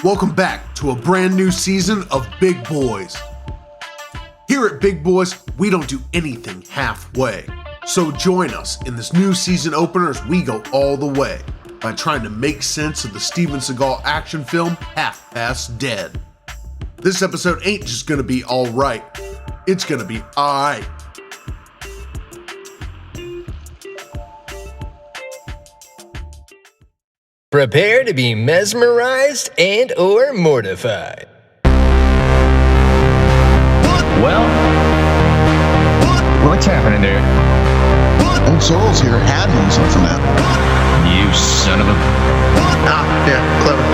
Welcome back to a brand new season of Big Boys. Here at Big Boys, we don't do anything halfway. So join us in this new season opener as we go all the way by trying to make sense of the Steven Seagal action film Half Past Dead. This episode ain't just gonna be alright, it's gonna be alright. Prepare to be mesmerized and or mortified. Well, what's happening there? Old Sorrel's here had himself from that. You son of a... Yeah, clever.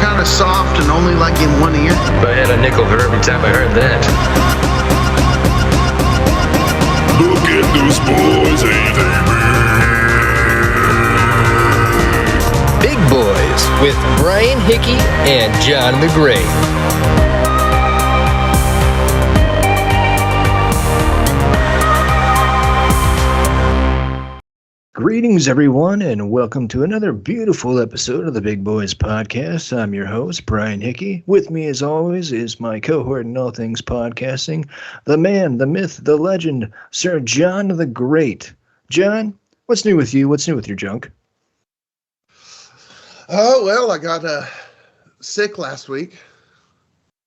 Kind of soft and only like in one ear. If I had a nickel for every time I heard that. Look at those boys, ain't they big? Big Boys with Brian Hickey and John the Great. Greetings, everyone, and welcome to another beautiful episode of the Big Boys Podcast. I'm your host, Brian Hickey. With me, as always, is my cohort in all things podcasting, the man, the myth, the legend, Sir John the Great. John, what's new with you? What's new with your junk? Oh, well, I got sick last week.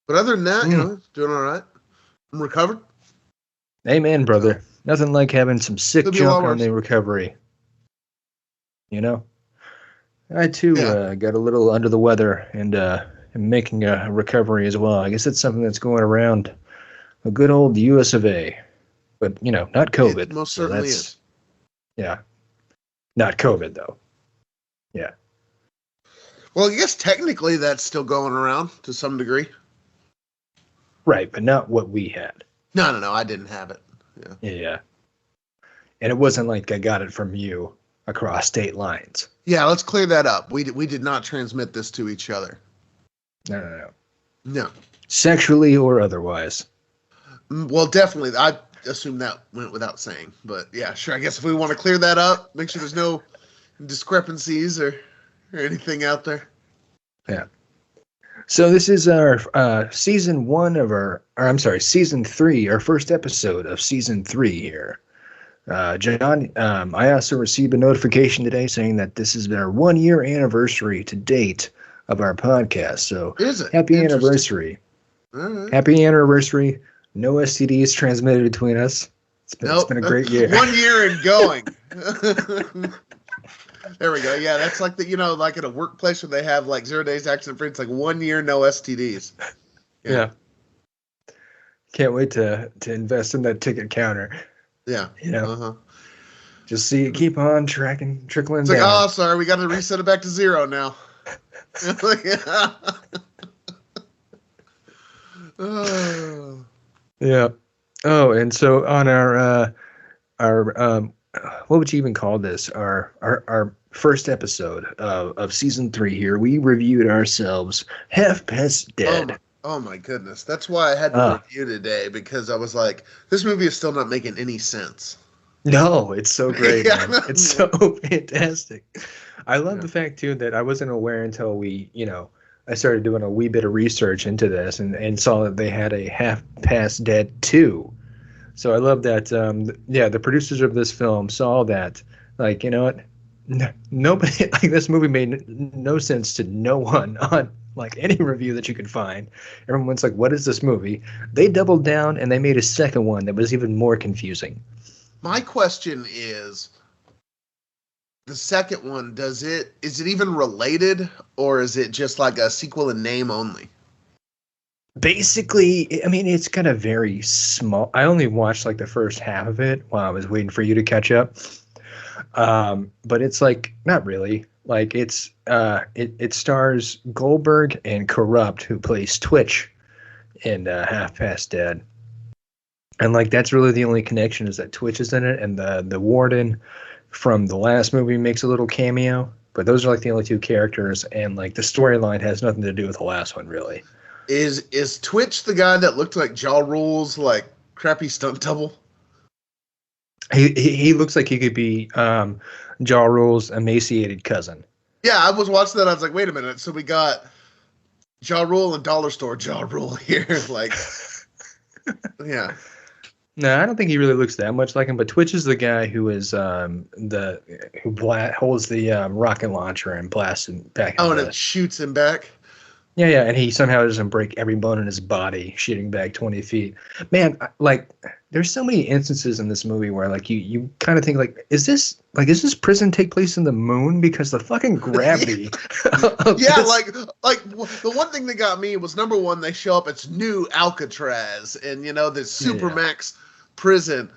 But other than that, doing all right. I'm recovered. Amen, brother. Nothing like having some sick junk on the recovery. You know? I, too, got a little under the weather and am making a recovery as well. I guess it's something that's going around a good old US of A. But, not COVID. It most certainly is. Yeah. Not COVID, though. Yeah. Well, I guess technically that's still going around to some degree. Right, but not what we had. No, I didn't have it. Yeah. And it wasn't like I got it from you across state lines. Yeah, let's clear that up. We did not transmit this to each other. No. Sexually or otherwise. Well, definitely. I assume that went without saying. But yeah, sure. I guess if we want to clear that up, make sure there's no discrepancies or anything out there. Yeah. So this is our season 3, our first episode of season 3 here. John, I also received a notification today saying that this is our 1-year anniversary to date of our podcast. So is it? Happy anniversary. Right. Happy anniversary. No STDs transmitted between us. It's been a great year. 1 year and going. There we go. Yeah, that's like like at a workplace where they have like 0 days accident free. It's like 1 year, no STDs. Yeah. Can't wait to invest in that ticket counter. Yeah. Just see it keep on trickling it's down. It's like, oh, sorry, we got to reset it back to 0 now. Yeah. Oh, and so on our what would you even call this? Our first episode of season 3 here, we reviewed ourselves Half Past Dead. Oh my goodness. That's why I had to review today, because I was like, this movie is still not making any sense. No, it's so great, man. It's so fantastic. I love the fact, too, that I wasn't aware until I started doing a wee bit of research into this and saw that they had a Half Past Dead 2. So I love that, the producers of this film saw that, like, you know what? Nobody, like, this movie made no sense to no one on, like, any review that you could find. Everyone's like, what is this movie? They doubled down and they made a second one that was even more confusing. My question is, the second one, is it even related, or is it just like a sequel in name only? Basically, I mean, it's kind of very small. I only watched like the first half of it while I was waiting for you to catch up. But it's like, not really. Like it stars Goldberg and Corrupt, who plays Twitch in Half Past Dead. And like, that's really the only connection, is that Twitch is in it, and the warden from the last movie makes a little cameo. But those are like the only two characters, and like the storyline has nothing to do with the last one, really. Is Twitch the guy that looked like Ja Rule's like crappy stunt double? He looks like he could be Ja Rule's emaciated cousin. Yeah, I was watching that. I was like, wait a minute. So we got Ja Rule and Dollar Store Ja Rule here. Like, yeah. No, I don't think he really looks that much like him. But Twitch is the guy who is holds the rocket launcher and blasts him back. Oh, and it shoots him back. Yeah, and he somehow doesn't break every bone in his body, shooting back 20 feet. Man, like, there's so many instances in this movie where, like, you kind of think, like, is this prison take place in the moon? Because the fucking gravity. Yeah, like the one thing that got me was, number one, they show up, it's new Alcatraz, and, you know, this Supermax prison.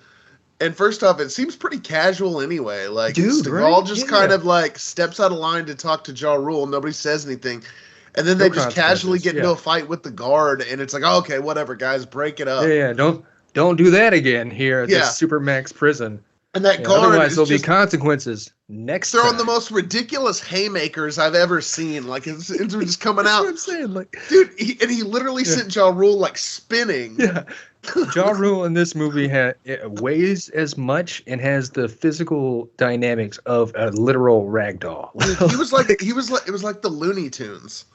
And first off, it seems pretty casual anyway. Like, dude, Seagal just kind of, like, steps out of line to talk to Ja Rule. Nobody says anything. And then they just casually get into a fight with the guard, and it's like, oh, okay, whatever, guys, break it up. Yeah, don't do that again here at the Supermax prison. And that guard, otherwise there'll be consequences next time. Throwing the most ridiculous haymakers I've ever seen. Like, it's just coming out. That's what I'm saying, like, dude, he literally sent Ja Rule, like, spinning. Yeah. Ja Rule in this movie weighs as much and has the physical dynamics of a literal ragdoll. It was like the Looney Tunes.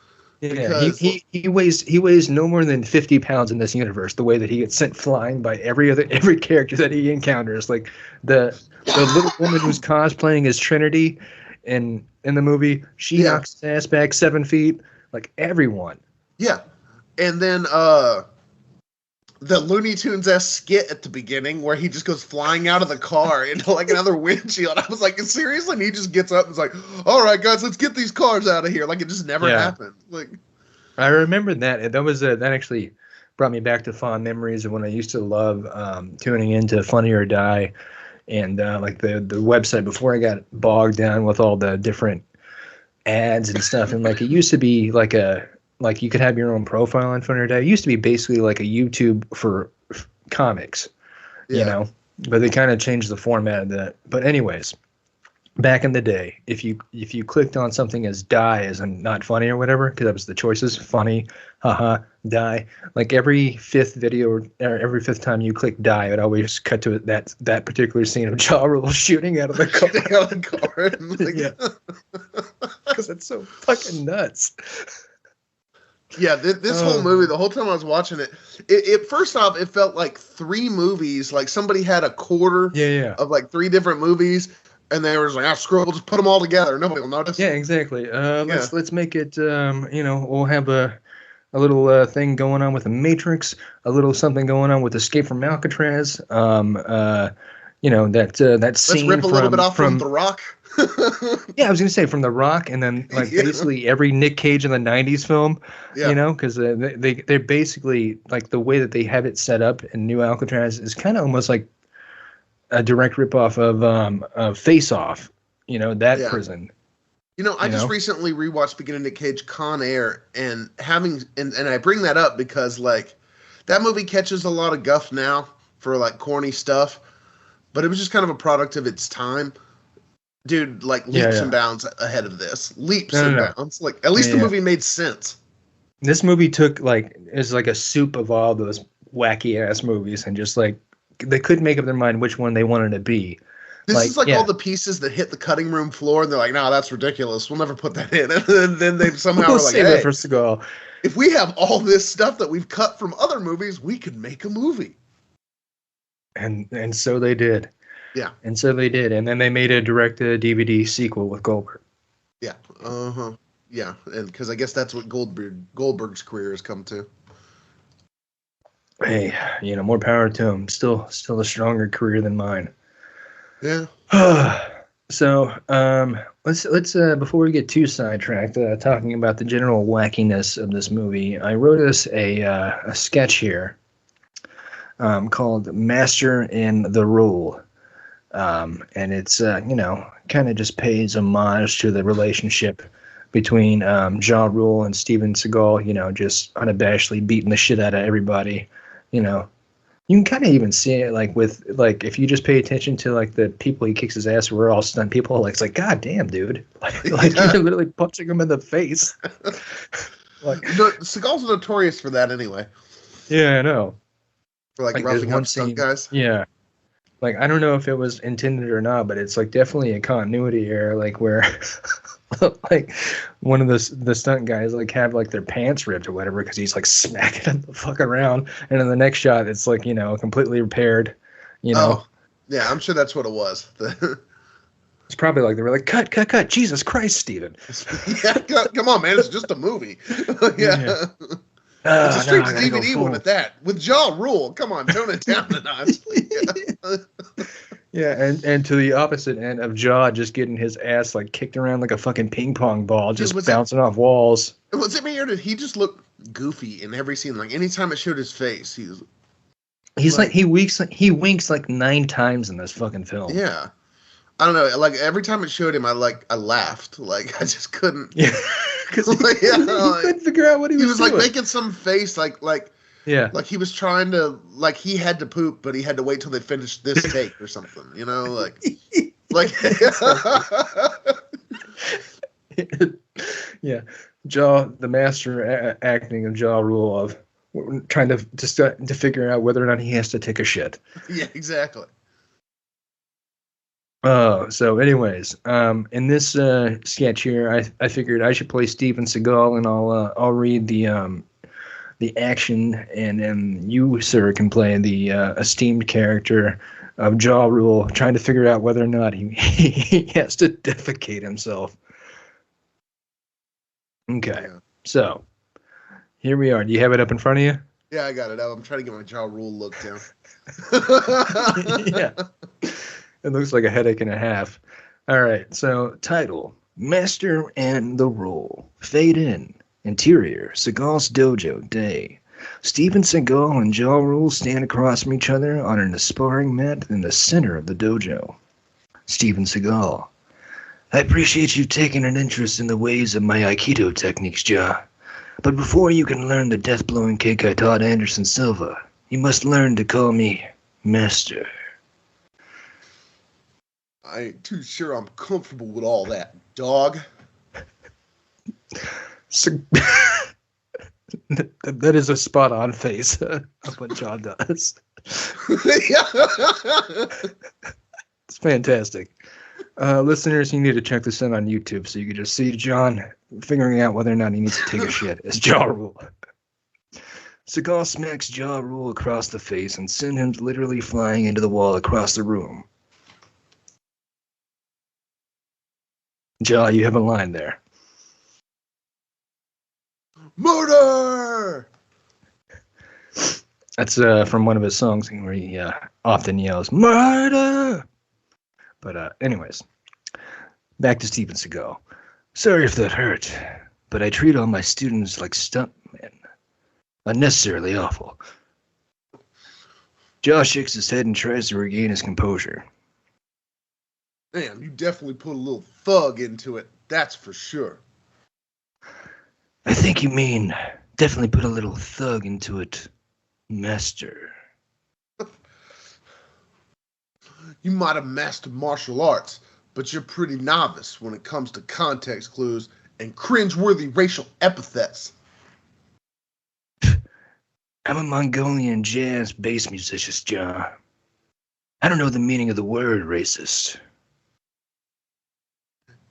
Yeah, he weighs no more than 50 pounds in this universe. The way that he gets sent flying by every character that he encounters, like the little woman who's cosplaying as Trinity in the movie, she knocks his ass back 7 feet. Like, everyone. Yeah, and then the Looney Tunes-esque skit at the beginning where he just goes flying out of the car into, like, another windshield. I was like, seriously? And he just gets up and is like, all right, guys, let's get these cars out of here. Like, it just never happened. Like, I remember that. That actually brought me back to fond memories of when I used to love tuning into Funny or Die, and like the website before I got bogged down with all the different ads and stuff. And, like, it used to be like you could have your own profile on Funny or Die. It used to be basically like a YouTube for comics, you know, but they kind of changed the format of that. But anyways, back in the day, if you clicked on something as die as in not funny or whatever, because that was the choices, funny, haha, die. Like, every fifth video or every fifth time you click die, it would always cut to that particular scene of Ja Rule shooting out of the car. Because it's so fucking nuts. Yeah, this whole movie, the whole time I was watching it first off, it felt like 3 movies. Like, somebody had a quarter of, like, 3 different movies, and they were just like, screw it, we'll just put them all together. Nobody will notice. Yeah, exactly. Let's make it, we'll have a little thing going on with the Matrix, a little something going on with Escape from Alcatraz. That scene. Let's rip a little bit off from The Rock. Yeah, I was gonna say from The Rock, and then, like, basically every Nick Cage in the '90s film, because they're basically, like, the way that they have it set up in New Alcatraz is kind of almost like a direct ripoff of Face Off, prison. I just recently rewatched beginning Nick Cage Con Air, and I bring that up because, like, that movie catches a lot of guff now for, like, corny stuff, but it was just kind of a product of its time. Dude, like, leaps and bounds ahead of this. Leaps and bounds. Like, at least the movie made sense. This movie is like a soup of all those wacky ass movies, and just, like, they couldn't make up their mind which one they wanted to be. This is like all the pieces that hit the cutting room floor, and they're like, no, that's ridiculous. We'll never put that in. And then they somehow were like, hey, first of all, if we have all this stuff that we've cut from other movies, we could make a movie. And so they did. Yeah. And so they did. And then they made a direct-to-DVD sequel with Goldberg. Yeah. Uh-huh. Yeah. And because I guess that's what Goldberg's career has come to. Hey, more power to him. Still a stronger career than mine. Yeah. So, let's before we get too sidetracked, talking about the general wackiness of this movie, I wrote us a sketch here called Master in the Rule. And it's, kind of just pays homage to the relationship between Ja Rule and Steven Seagal, just unabashedly beating the shit out of everybody. You can kind of even see it, like, with, like, if you just pay attention to, like, the people he kicks his ass were all stunt people. Like, it's like, God damn, dude. Like you're literally punching him in the face. Seagal's notorious for that anyway. Yeah, I know. For, like roughing up stunt guys. Yeah. Like, I don't know if it was intended or not, but it's, like, definitely a continuity error, like, where like one of the stunt guys like have like their pants ripped or whatever because he's like smacking them the fuck around, and in the next shot it's like completely repaired. Oh, yeah, I'm sure that's what it was. It's probably like they were like cut, Jesus Christ, Steven. Yeah, come on, man, it's just a movie. Yeah. It's a straight DVD one at that. With Ja Rule. Come on, tone it down a notch. Yeah, and to the opposite end of Ja just getting his ass like kicked around like a fucking ping pong ball, just bouncing off walls. Was it me or did he just look goofy in every scene? Like anytime it showed his face, he winks like 9 times in this fucking film. Yeah. I don't know. Like every time it showed him, I laughed. Like I just couldn't. Yeah. Because he couldn't figure out what he was doing. Like making some face like he was trying to, like he had to poop, but he had to wait till they finished this take or something, Yeah, Ja, the master acting of Ja Rule of trying to figure out whether or not he has to take a shit. Yeah, exactly. So anyways, in this sketch here, I figured I should play Steven Seagal, and I'll read the action, and then you, sir, can play the esteemed character of Ja Rule, trying to figure out whether or not he has to defecate himself. Okay, so here we are. Do you have it up in front of you? Yeah, I got it. I'm trying to get my Ja Rule look down. Yeah. It looks like a headache and a half. All right, so title, Master and the Rule. Fade in. Interior, Seagal's dojo, day. Steven Seagal and Ja Rule stand across from each other on an sparring mat in the center of the dojo. Steven Seagal. I appreciate you taking an interest in the ways of my Aikido techniques, Ja. But before you can learn the death-blowing kick I taught Anderson Silva, you must learn to call me Master. I ain't too sure I'm comfortable with all that, dog. That is a spot-on face of what John does. It's fantastic. Listeners, you need to check this out on YouTube so you can just see John figuring out whether or not he needs to take a shit as Ja Rule. Seagal smacks Ja Rule across the face and sends him literally flying into the wall across the room. Ja, you have a line there. Murder! That's from one of his songs where he often yells, murder! But anyways, back to Steven Seagal. Sorry if that hurt, but I treat all my students like stuntmen. Unnecessarily awful. Josh shakes his head and tries to regain his composure. Damn, you definitely put a little thug into it, that's for sure. I think you mean definitely put a little thug into it, Master. You might have mastered martial arts, but you're pretty novice when it comes to context clues and cringe-worthy racial epithets. I'm a Mongolian jazz bass musician, John. I don't know the meaning of the word racist.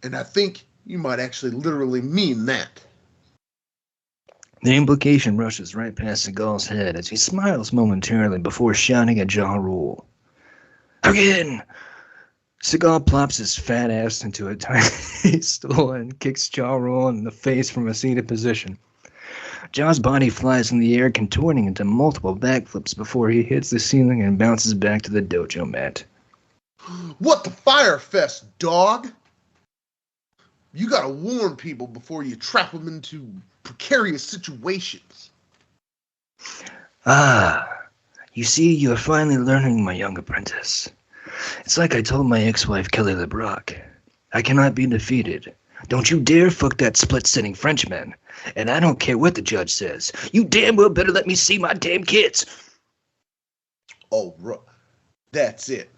And I think you might actually literally mean that. The implication rushes right past Seagal's head as he smiles momentarily before shouting at Ja Rule. Again! Seagal plops his fat ass into a tiny stool and kicks Ja Rule in the face from a seated position. Ja's body flies in the air, contorting into multiple backflips before he hits the ceiling and bounces back to the dojo mat. What the fire fest, dog? You gotta warn people before you trap them into precarious situations. Ah, you see, you're finally learning, my young apprentice. It's like I told my ex-wife, Kelly LeBrock. I cannot be defeated. Don't you dare fuck that split-sitting Frenchman. And I don't care what the judge says. You damn well better let me see my damn kids. Oh, bro, that's it.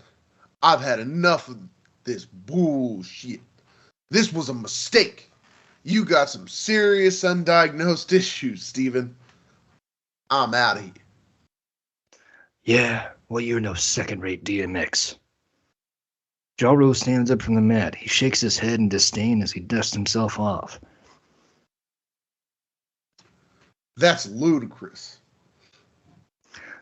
I've had enough of this bullshit. This was a mistake. You got some serious undiagnosed issues, Steven. I'm out of here. Yeah, well, you're no second-rate DMX. Ja Rule stands up from the mat. He shakes his head in disdain as he dusts himself off. That's ludicrous.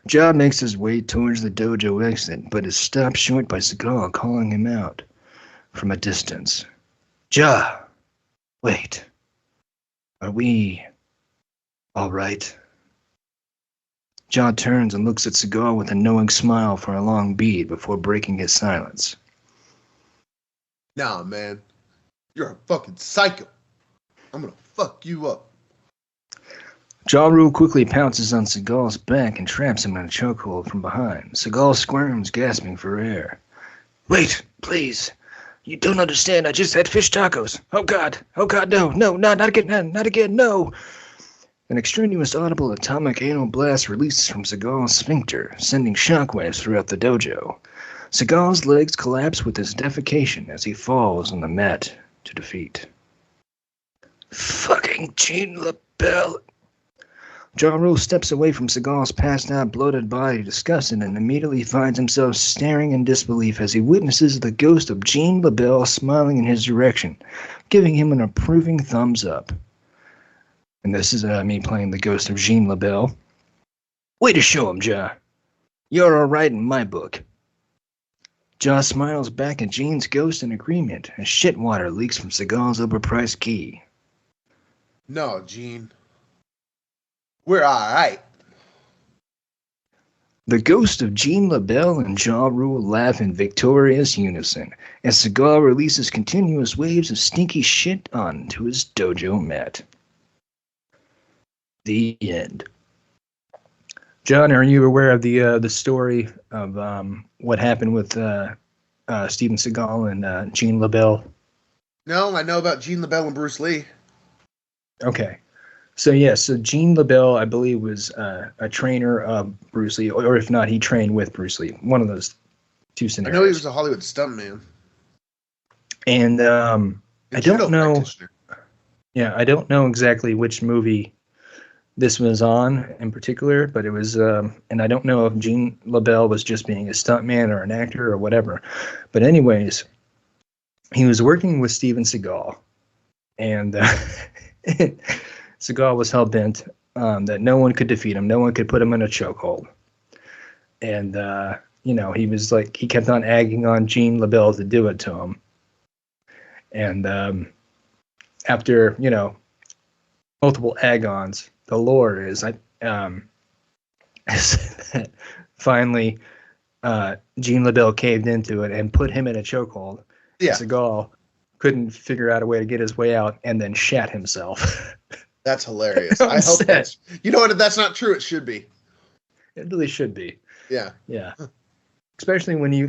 Ja makes his way towards the dojo exit, but is stopped short by Seagal calling him out from a distance. Ja, wait. Are we all right? Ja turns and looks at Seagal with a knowing smile for a long beat before breaking his silence. Nah, man. You're a fucking psycho. I'm gonna fuck you up. Ja Rule quickly pounces on Seagal's back and traps him in a chokehold from behind. Seagal squirms, gasping for air. Wait, please. You don't understand. I just had fish tacos. Oh, God. Oh, God, no. No, not again. Not again. No. An extraneous audible atomic anal blast releases from Seagal's sphincter, sending shockwaves throughout the dojo. Seagal's legs collapse with his defecation as he falls on the mat to defeat. Fucking Gene LaBelle. Ja Rule steps away from Seagal's passed-out, bloated body, disgusted, and immediately finds himself staring in disbelief as he witnesses the ghost of Gene LaBelle smiling in his direction, giving him an approving thumbs up. And this is me playing the ghost of Gene LaBelle. Way to show him, Ja. You're all right in my book. Ja smiles back at Gene's ghost in agreement as shit water leaks from Seagal's overpriced key. No, Gene. We're alright. The ghost of Gene LaBelle and Ja Rule laugh in victorious unison as Seagal releases continuous waves of stinky shit onto his dojo mat. The end. John, are you aware of the story of what happened with Steven Seagal and Gene LaBelle? No, I know about Gene LaBelle and Bruce Lee. Okay. So Gene LaBelle, I believe, was a trainer of Bruce Lee, or if not, he trained with Bruce Lee. One of those two scenarios. I know he was a Hollywood stuntman. And I don't know. Yeah, I don't know exactly which movie this was on in particular, but it was, and I don't know if Gene LaBelle was just being a stuntman or an actor or whatever. But anyways, he was working with Steven Seagal, and Seagal was hell-bent that no one could defeat him. No one could put him in a chokehold. And, he was like, he kept on egging on Gene LaBelle to do it to him. And after, multiple egg-ons, the lore is that finally Gene LaBelle caved into it and put him in a chokehold. Yeah. Seagal couldn't figure out a way to get his way out and then shat himself. That's hilarious. I hope that's... You know what? If that's not true, it should be. It really should be. Yeah. Yeah. Especially when you,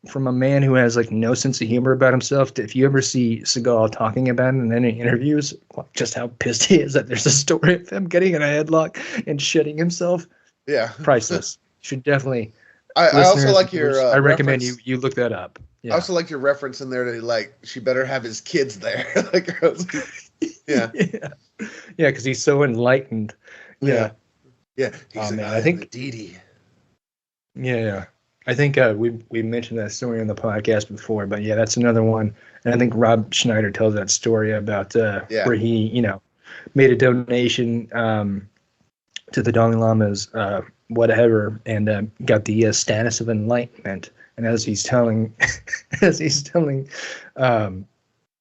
from a man who has, no sense of humor about himself, if you ever see Seagal talking about it in any interviews, just how pissed he is that there's a story of him getting in a headlock and shitting himself. Yeah. Priceless. You should definitely... I also like your... I recommend you look that up. Yeah. I also like your reference in there to, she better have his kids there. Yeah. Yeah, because he's so enlightened. Yeah. Yeah. He's man, I think Didi. Yeah. I think we mentioned that story on the podcast before, but yeah, that's another one. And I think Rob Schneider tells that story about where he, made a donation to the Dalai Lama's whatever, and got the status of enlightenment. And as he's telling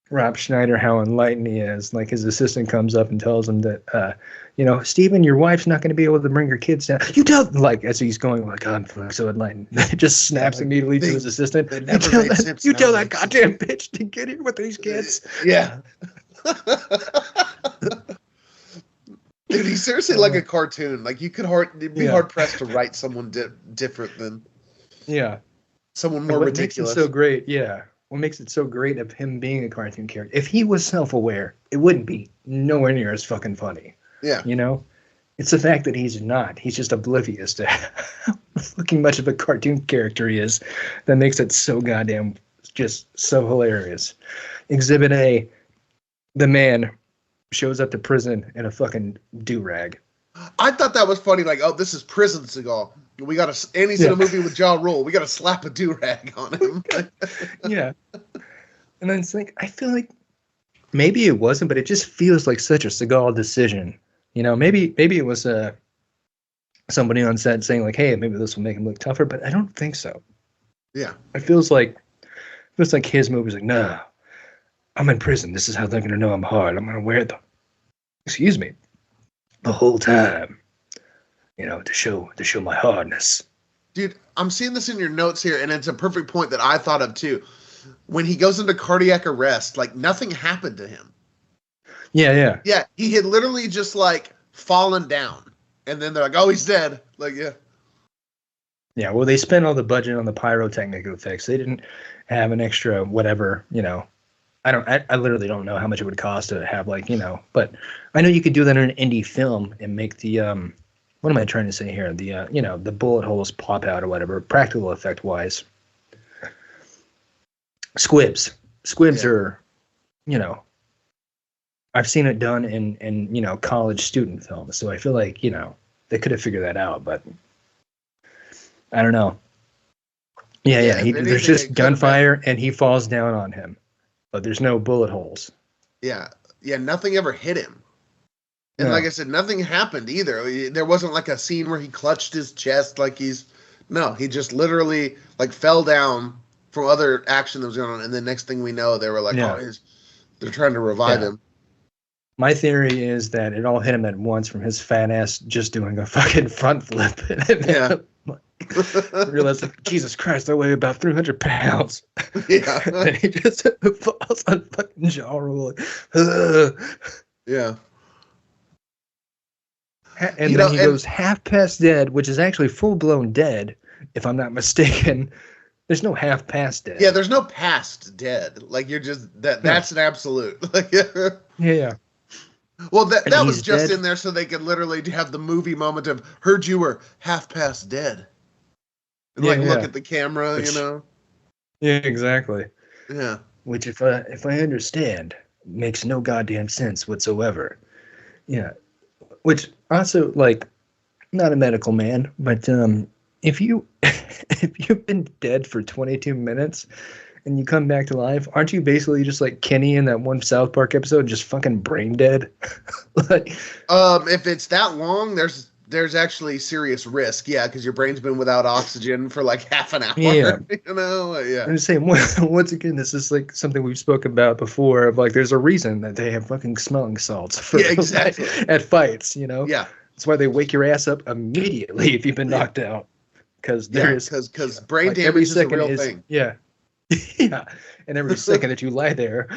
Rob Schneider how enlightened he is, his assistant comes up and tells him that, Steven, your wife's not going to be able to bring her kids down. You tell, as he's going, I'm so enlightened. It just snaps immediately to his assistant. You tell that goddamn bitch to get here with these kids. Yeah. Dude, he's seriously like a cartoon. You could be hard pressed to write someone different than someone more ridiculous. Makes it so great, what makes it so great of him being a cartoon character? If he was self-aware, it wouldn't be nowhere near as fucking funny. Yeah. It's the fact that he's not. He's just oblivious to how fucking much of a cartoon character he is that makes it so goddamn just so hilarious. Exhibit A, the man shows up to prison in a fucking do-rag. I thought that was funny. This is prison Seagal. We got to, and he's in a movie with Ja Rule. We got to slap a do-rag on him. Yeah. And then it's like, I feel like maybe it wasn't, but it just feels like such a Seagal decision. You know, maybe it was somebody on set saying like, hey, maybe this will make him look tougher, but I don't think so. Yeah. It feels like his movie's like, no, I'm in prison. This is how they're going to know I'm hard. I'm going to wear them. Excuse me. The whole time. You know, to show my hardness. Dude, I'm seeing this in your notes here, and it's a perfect point that I thought of too. When he goes into cardiac arrest, like nothing happened to him. Yeah. Yeah, he had literally just like fallen down, and then they're like, "Oh, he's dead." Like, yeah. Yeah, well, they spent all the budget on the pyrotechnic effects. They didn't have an extra whatever, you know. I literally don't know how much it would cost to have like, you know, but I know you could do that in an indie film and make the what am I trying to say here? The you know, the bullet holes pop out or whatever, practical effect wise. Squibs are, you know, I've seen it done in you know, college student films, so I feel like, you know, they could have figured that out, but I don't know. Yeah. There's just gunfire and he falls down on him, but there's no bullet holes. Yeah, nothing ever hit him. And No. like I said, nothing happened either. There wasn't like a scene where he clutched his chest like he just literally like fell down from other action that was going on. And the next thing we know, they were like, they're trying to revive him. My theory is that it all hit him at once from his fat ass just doing a fucking front flip. Yeah. I realized, like, Jesus Christ, I weigh about 300 pounds. Yeah. And he just falls on fucking jaw rule. Ugh. Yeah. And then he goes half past dead, which is actually full blown dead, if I'm not mistaken. There's no half past dead. Yeah, there's no past dead. Like you're just that's an absolute. Like, Yeah. Well, that was just dead. in there so they could literally have the movie moment of heard you were half past dead. And look at the camera, you know. Yeah, exactly. Yeah. Which, if I understand, makes no goddamn sense whatsoever. Yeah. Which also, like, not a medical man, but if you've been dead for 22 minutes and you come back to life, aren't you basically just like Kenny in that one South Park episode, just fucking brain dead? Like, if it's that long, there's actually serious risk, because your brain's been without oxygen for like half an hour. Yeah. You know, yeah. I'm just saying, once again, this is like something we've spoken about before. Of like, there's a reason that they have fucking smelling salts for exactly at fights. You know, yeah. That's why they wake your ass up immediately if you've been knocked out, because because brain like, damage every is a second real thing. Yeah, yeah, and every second that you lie there,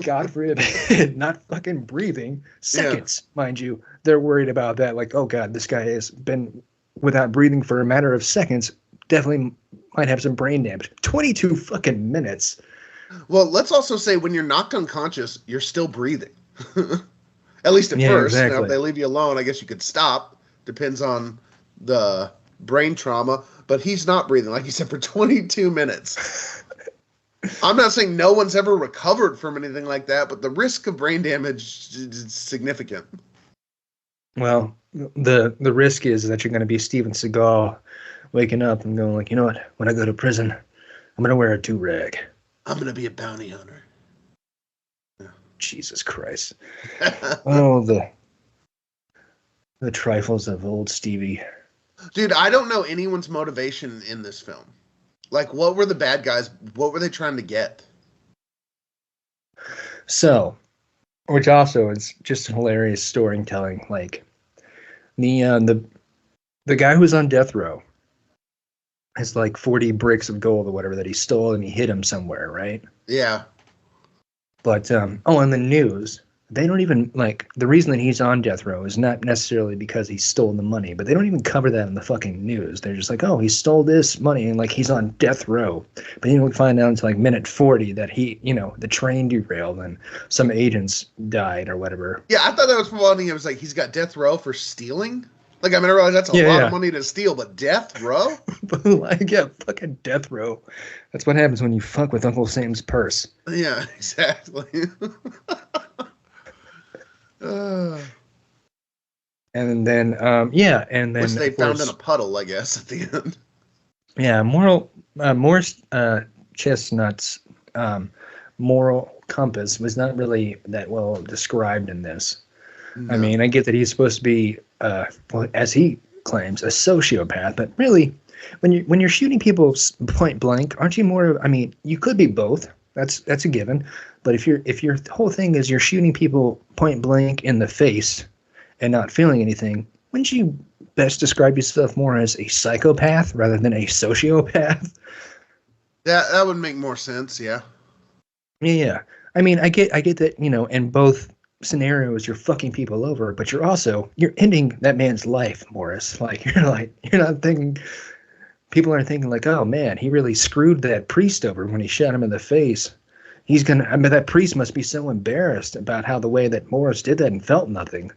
God forbid, not fucking breathing, seconds, mind you, they're worried about that. Like, oh God, this guy has been without breathing for a matter of seconds. Definitely might have some brain damage. 22 fucking minutes. Well, let's also say when you're knocked unconscious, you're still breathing. At least at first. Exactly. Now, if they leave you alone, I guess you could stop. Depends on the brain trauma. But he's not breathing, like you said, for 22 minutes. I'm not saying no one's ever recovered from anything like that, but the risk of brain damage is significant. Well, the risk is that you're going to be Steven Seagal waking up and going like, you know what? When I go to prison, I'm going to wear a do-rag. I'm going to be a bounty hunter. Jesus Christ. Oh, the trifles of old Stevie. Dude, I don't know anyone's motivation in this film. Like, what were the bad guys? What were they trying to get? So, which also is just hilarious storytelling. Like, the guy who's on death row has like 40 bricks of gold or whatever that he stole and he hid him somewhere, right? Yeah. But, in the news, they don't even, like, the reason that he's on death row is not necessarily because he stole the money, but they don't even cover that in the fucking news. They're just like, oh, he stole this money, and, like, he's on death row. But you don't find out until, like, minute 40 that he, you know, the train derailed and some agents died or whatever. Yeah, I thought that was funny. It was like, he's got death row for stealing? Like, I mean, I realize that's a lot of money to steal, but death row? But, like, yeah, fucking death row. That's what happens when you fuck with Uncle Sam's purse. Yeah, exactly. And And then, and then Which they of found course, in a puddle, I guess, at the end. yeah, Morris Chestnut's moral compass was not really that well described in this. No. I mean, I get that he's supposed to be, well, as he claims, a sociopath, but really, when you're shooting people point blank, aren't you more? I mean, you could be both. That's a given. But if your whole thing is you're shooting people point blank in the face and not feeling anything, wouldn't you best describe yourself more as a psychopath rather than a sociopath? That would make more sense, yeah. Yeah. I mean, I get that, in both scenarios you're fucking people over, but you're ending that man's life, Morris. You're not thinking, people aren't thinking like, oh man, he really screwed that priest over when he shot him in the face. That priest must be so embarrassed about how the way that Morris did that and felt nothing.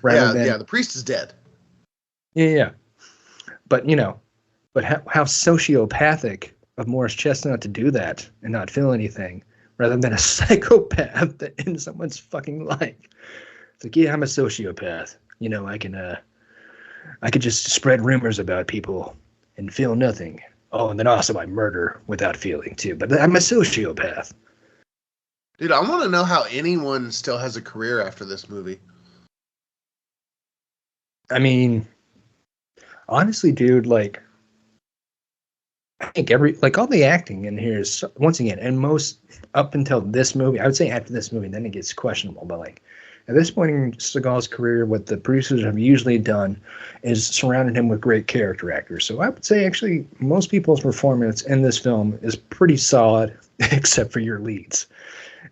The priest is dead. Yeah. But how sociopathic of Morris Chestnut to do that and not feel anything, rather than a psychopath that ends someone's fucking life. It's like, yeah, I'm a sociopath. I could just spread rumors about people and feel nothing. Oh, and then also I murder without feeling too. But I'm a sociopath. Dude, I want to know how anyone still has a career after this movie. I mean, honestly, dude, I think all the acting in here is, once again, and most up until this movie, I would say after this movie, then it gets questionable. But at this point in Seagal's career, what the producers have usually done is surrounded him with great character actors. So I would say actually most people's performance in this film is pretty solid, except for your leads,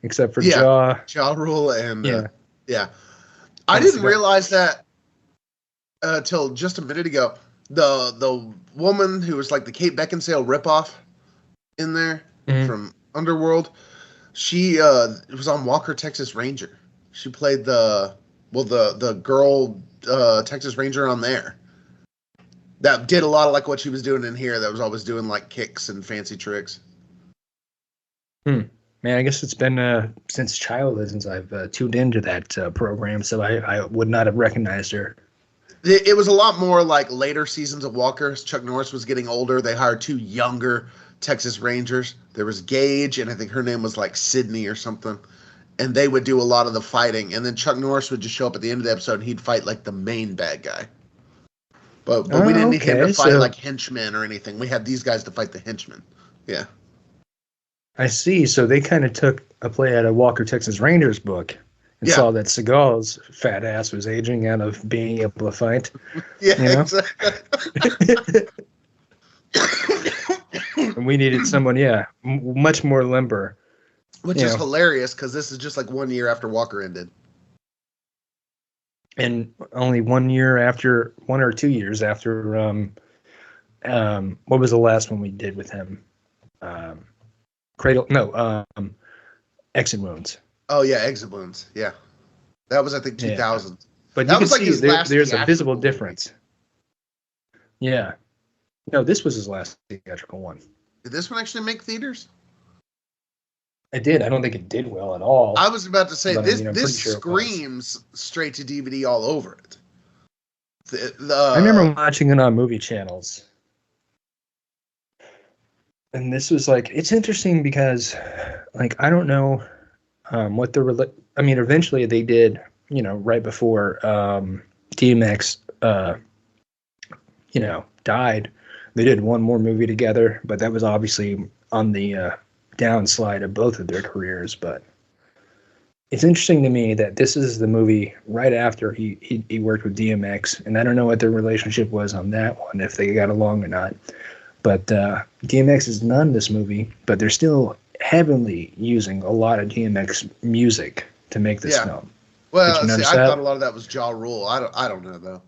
except for Ja Rule and yeah. I didn't realize that till just a minute ago. The woman who was like the Kate Beckinsale ripoff in there from Underworld, she was on Walker, Texas Ranger. She played the girl Texas Ranger on there. That did a lot of like what she was doing in here. That was always doing like kicks and fancy tricks. Man, I guess it's been since childhood since I've tuned into that program, so I would not have recognized her. It was a lot more like later seasons of Walker. Chuck Norris was getting older. They hired 2 younger Texas Rangers. There was Gage, and I think her name was like Sydney or something. And they would do a lot of the fighting. And then Chuck Norris would just show up at the end of the episode, and he'd fight like the main bad guy. But we didn't need him to fight like henchmen or anything. We had these guys to fight the henchmen. Yeah. I see. So they kind of took a play out of Walker, Texas Rangers book. And saw that Seagal's fat ass was aging out of being able to fight. Yeah, exactly. And we needed someone, much more limber. Which is hilarious because this is just like 1 year after Walker ended. And only 1 year after, 1 or 2 years after, what was the last one we did with him? Exit Wounds. Oh yeah, Exit Wounds. Yeah, that was I think 2000. Yeah. But you can see there's a visible difference. Yeah, no, this was his last theatrical one. Did this one actually make theaters? It did. I don't think it did well at all. I was about to say this screams straight to DVD all over it. I remember watching it on movie channels, and this was it's interesting because I don't know. Eventually they did, right before DMX, died. They did one more movie together, but that was obviously on the downslide of both of their careers. But it's interesting to me that this is the movie right after he worked with DMX, and I don't know what their relationship was on that one, if they got along or not. But DMX is not in this movie, but they're still heavily using a lot of DMX music to make this film. Well, I thought a lot of that was Ja Rule. I don't know though.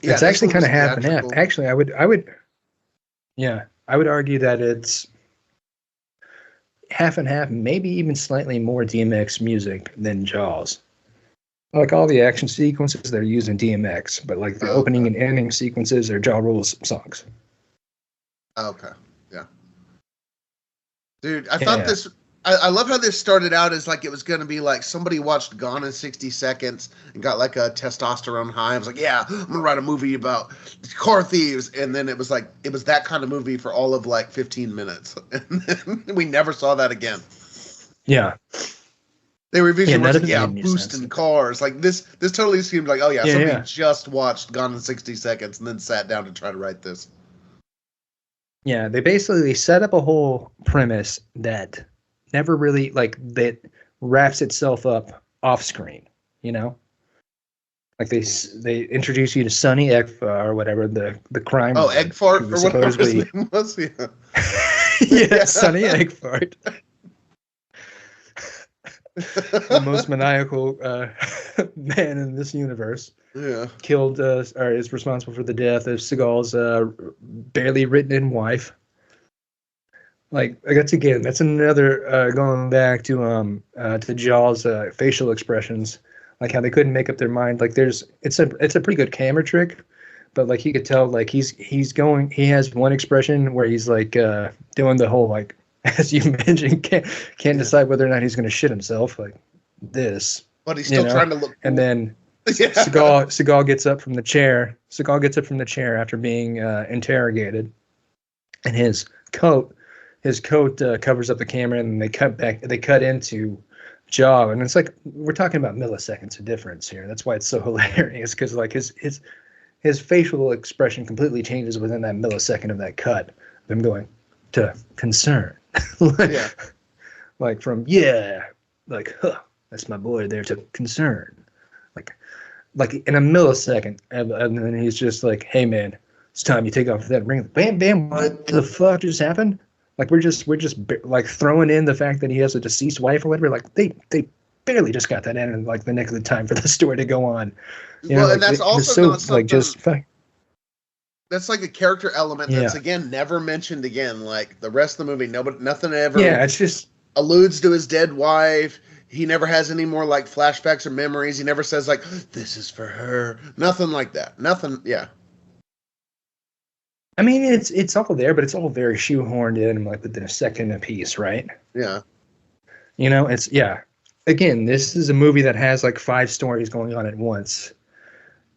Yeah, it's actually kind of half and half. Actually, I would argue that it's half and half, maybe even slightly more DMX music than Jaws. Like all the action sequences, they're using DMX, but like the opening and ending sequences are Ja Rule's songs. Okay. Yeah. Dude, I thought I love how this started out as like it was going to be like somebody watched Gone in 60 Seconds and got like a testosterone high. I was like, yeah, I'm going to write a movie about car thieves. And then it was that kind of movie for all of like 15 minutes. And then we never saw that again. Yeah. They were visually boosting cars. Like this totally seemed like, oh yeah, somebody just watched Gone in 60 Seconds and then sat down to try to write this. Yeah, they basically set up a whole premise that never really that wraps itself up off screen, you know? Like they introduce you to Sonny Egfart or whatever the crime. Oh, Egfart or whatever his name was. Yeah, Sonny Egfart. The most maniacal man in this universe. Yeah. Killed or is responsible for the death of Seagal's barely written-in wife. Like that's another going back to Jaws' facial expressions, like how they couldn't make up their mind. Like it's a pretty good camera trick, but like you could tell like he has one expression where he's like doing the whole like, as you mentioned, can't decide whether or not he's going to shit himself, like this. But he's still trying to look cool. And then Seagal gets up from the chair. Seagal gets up from the chair after being interrogated, and his coat covers up the camera, and they cut into Jaw, and it's like we're talking about milliseconds of difference here. That's why it's so hilarious, because like his facial expression completely changes within that millisecond of that cut. Them going to concern. Like from like that's my boy there, to concern, like in a millisecond, and then he's just like, hey man, it's time you take off that ring. Bam, what the fuck just happened? Like we're just like throwing in the fact that he has a deceased wife or whatever. Like they barely just got that in like the nick of the time for the story to go on. And that's also not like just. That's like a character element that's again never mentioned again. Like the rest of the movie, nothing ever. Yeah, it's just alludes to his dead wife. He never has any more like flashbacks or memories. He never says like, "This is for her." Nothing like that. Nothing. Yeah. I mean, it's all there, but it's all very shoehorned in, like within a second apiece, right? Yeah. Again, this is a movie that has like 5 stories going on at once,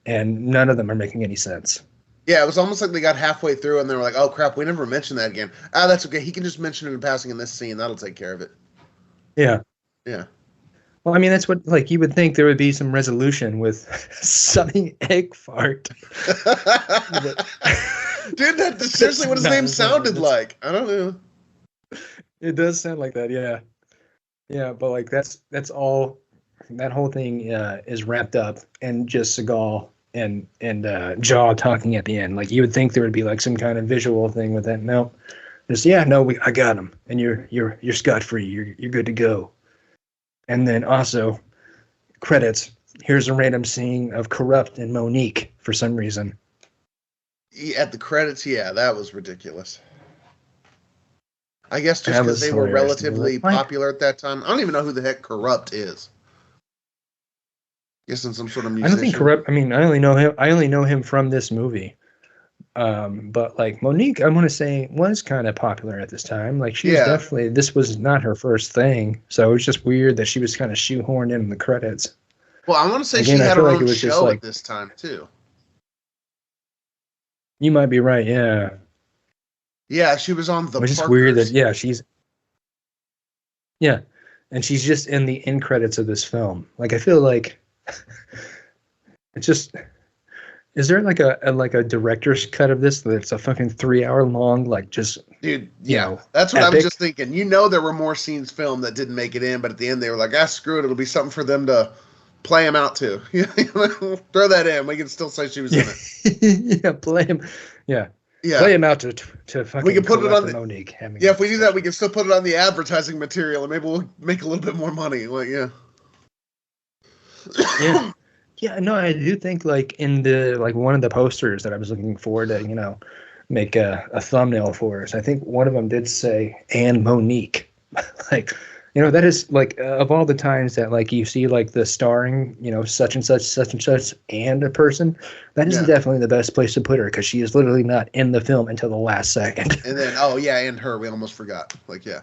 and none of them are making any sense. Yeah, it was almost like they got halfway through and they were like, oh, crap, we never mentioned that again. Ah, that's okay. He can just mention it in passing in this scene. That'll take care of it. Yeah. Yeah. Well, I mean, that's what, like, you would think there would be some resolution with Sonny Egfart. Dude, that's seriously what his name sounded like. I don't know. It does sound like that, yeah. Yeah, but, like, that's all, that whole thing is wrapped up in just Seagal and Jaw talking at the end. Like, you would think there would be like some kind of visual thing with that. No, just I got him, and you're scot free. You're good to go. And then also credits. Here's a random scene of Corrupt and Monique for some reason. At the credits, that was ridiculous. I guess just because they were relatively popular at that time. I don't even know who the heck Corrupt is. Guessing some sort of musician. I don't think Corrupt. I mean, I only know him from this movie. But like Monique, I want to say was kind of popular at this time. Like she was definitely. This was not her first thing, so it was just weird that she was kind of shoehorned in the credits. Well, I want to say she had her own show at this time too. You might be right. Yeah. Yeah, she was on the. Which is weird that she's. Yeah, and she's just in the end credits of this film. Like I feel like. It's just. Is there like a director's cut of this that's a fucking 3-hour long, like just dude? Yeah, that's what epic? I was just thinking. You know, there were more scenes filmed that didn't make it in, but at the end they were like, screw it, it'll be something for them to play him out to. Throw that in. We can still say she was in it. Yeah, play him. Yeah. Yeah. Play him out to fucking. We can put it on the Monique. If we do that, we can still put it on the advertising material, and maybe we'll make a little bit more money. Like, yeah. Yeah. Yeah, no, I do think like in the one of the posters that I was looking for to, make a thumbnail for us. I think one of them did say "and Monique." Like, that is like of all the times that like you see like the starring, such and such and a person, that is definitely the best place to put her because she is literally not in the film until the last second. And then and her, we almost forgot. Like, yeah.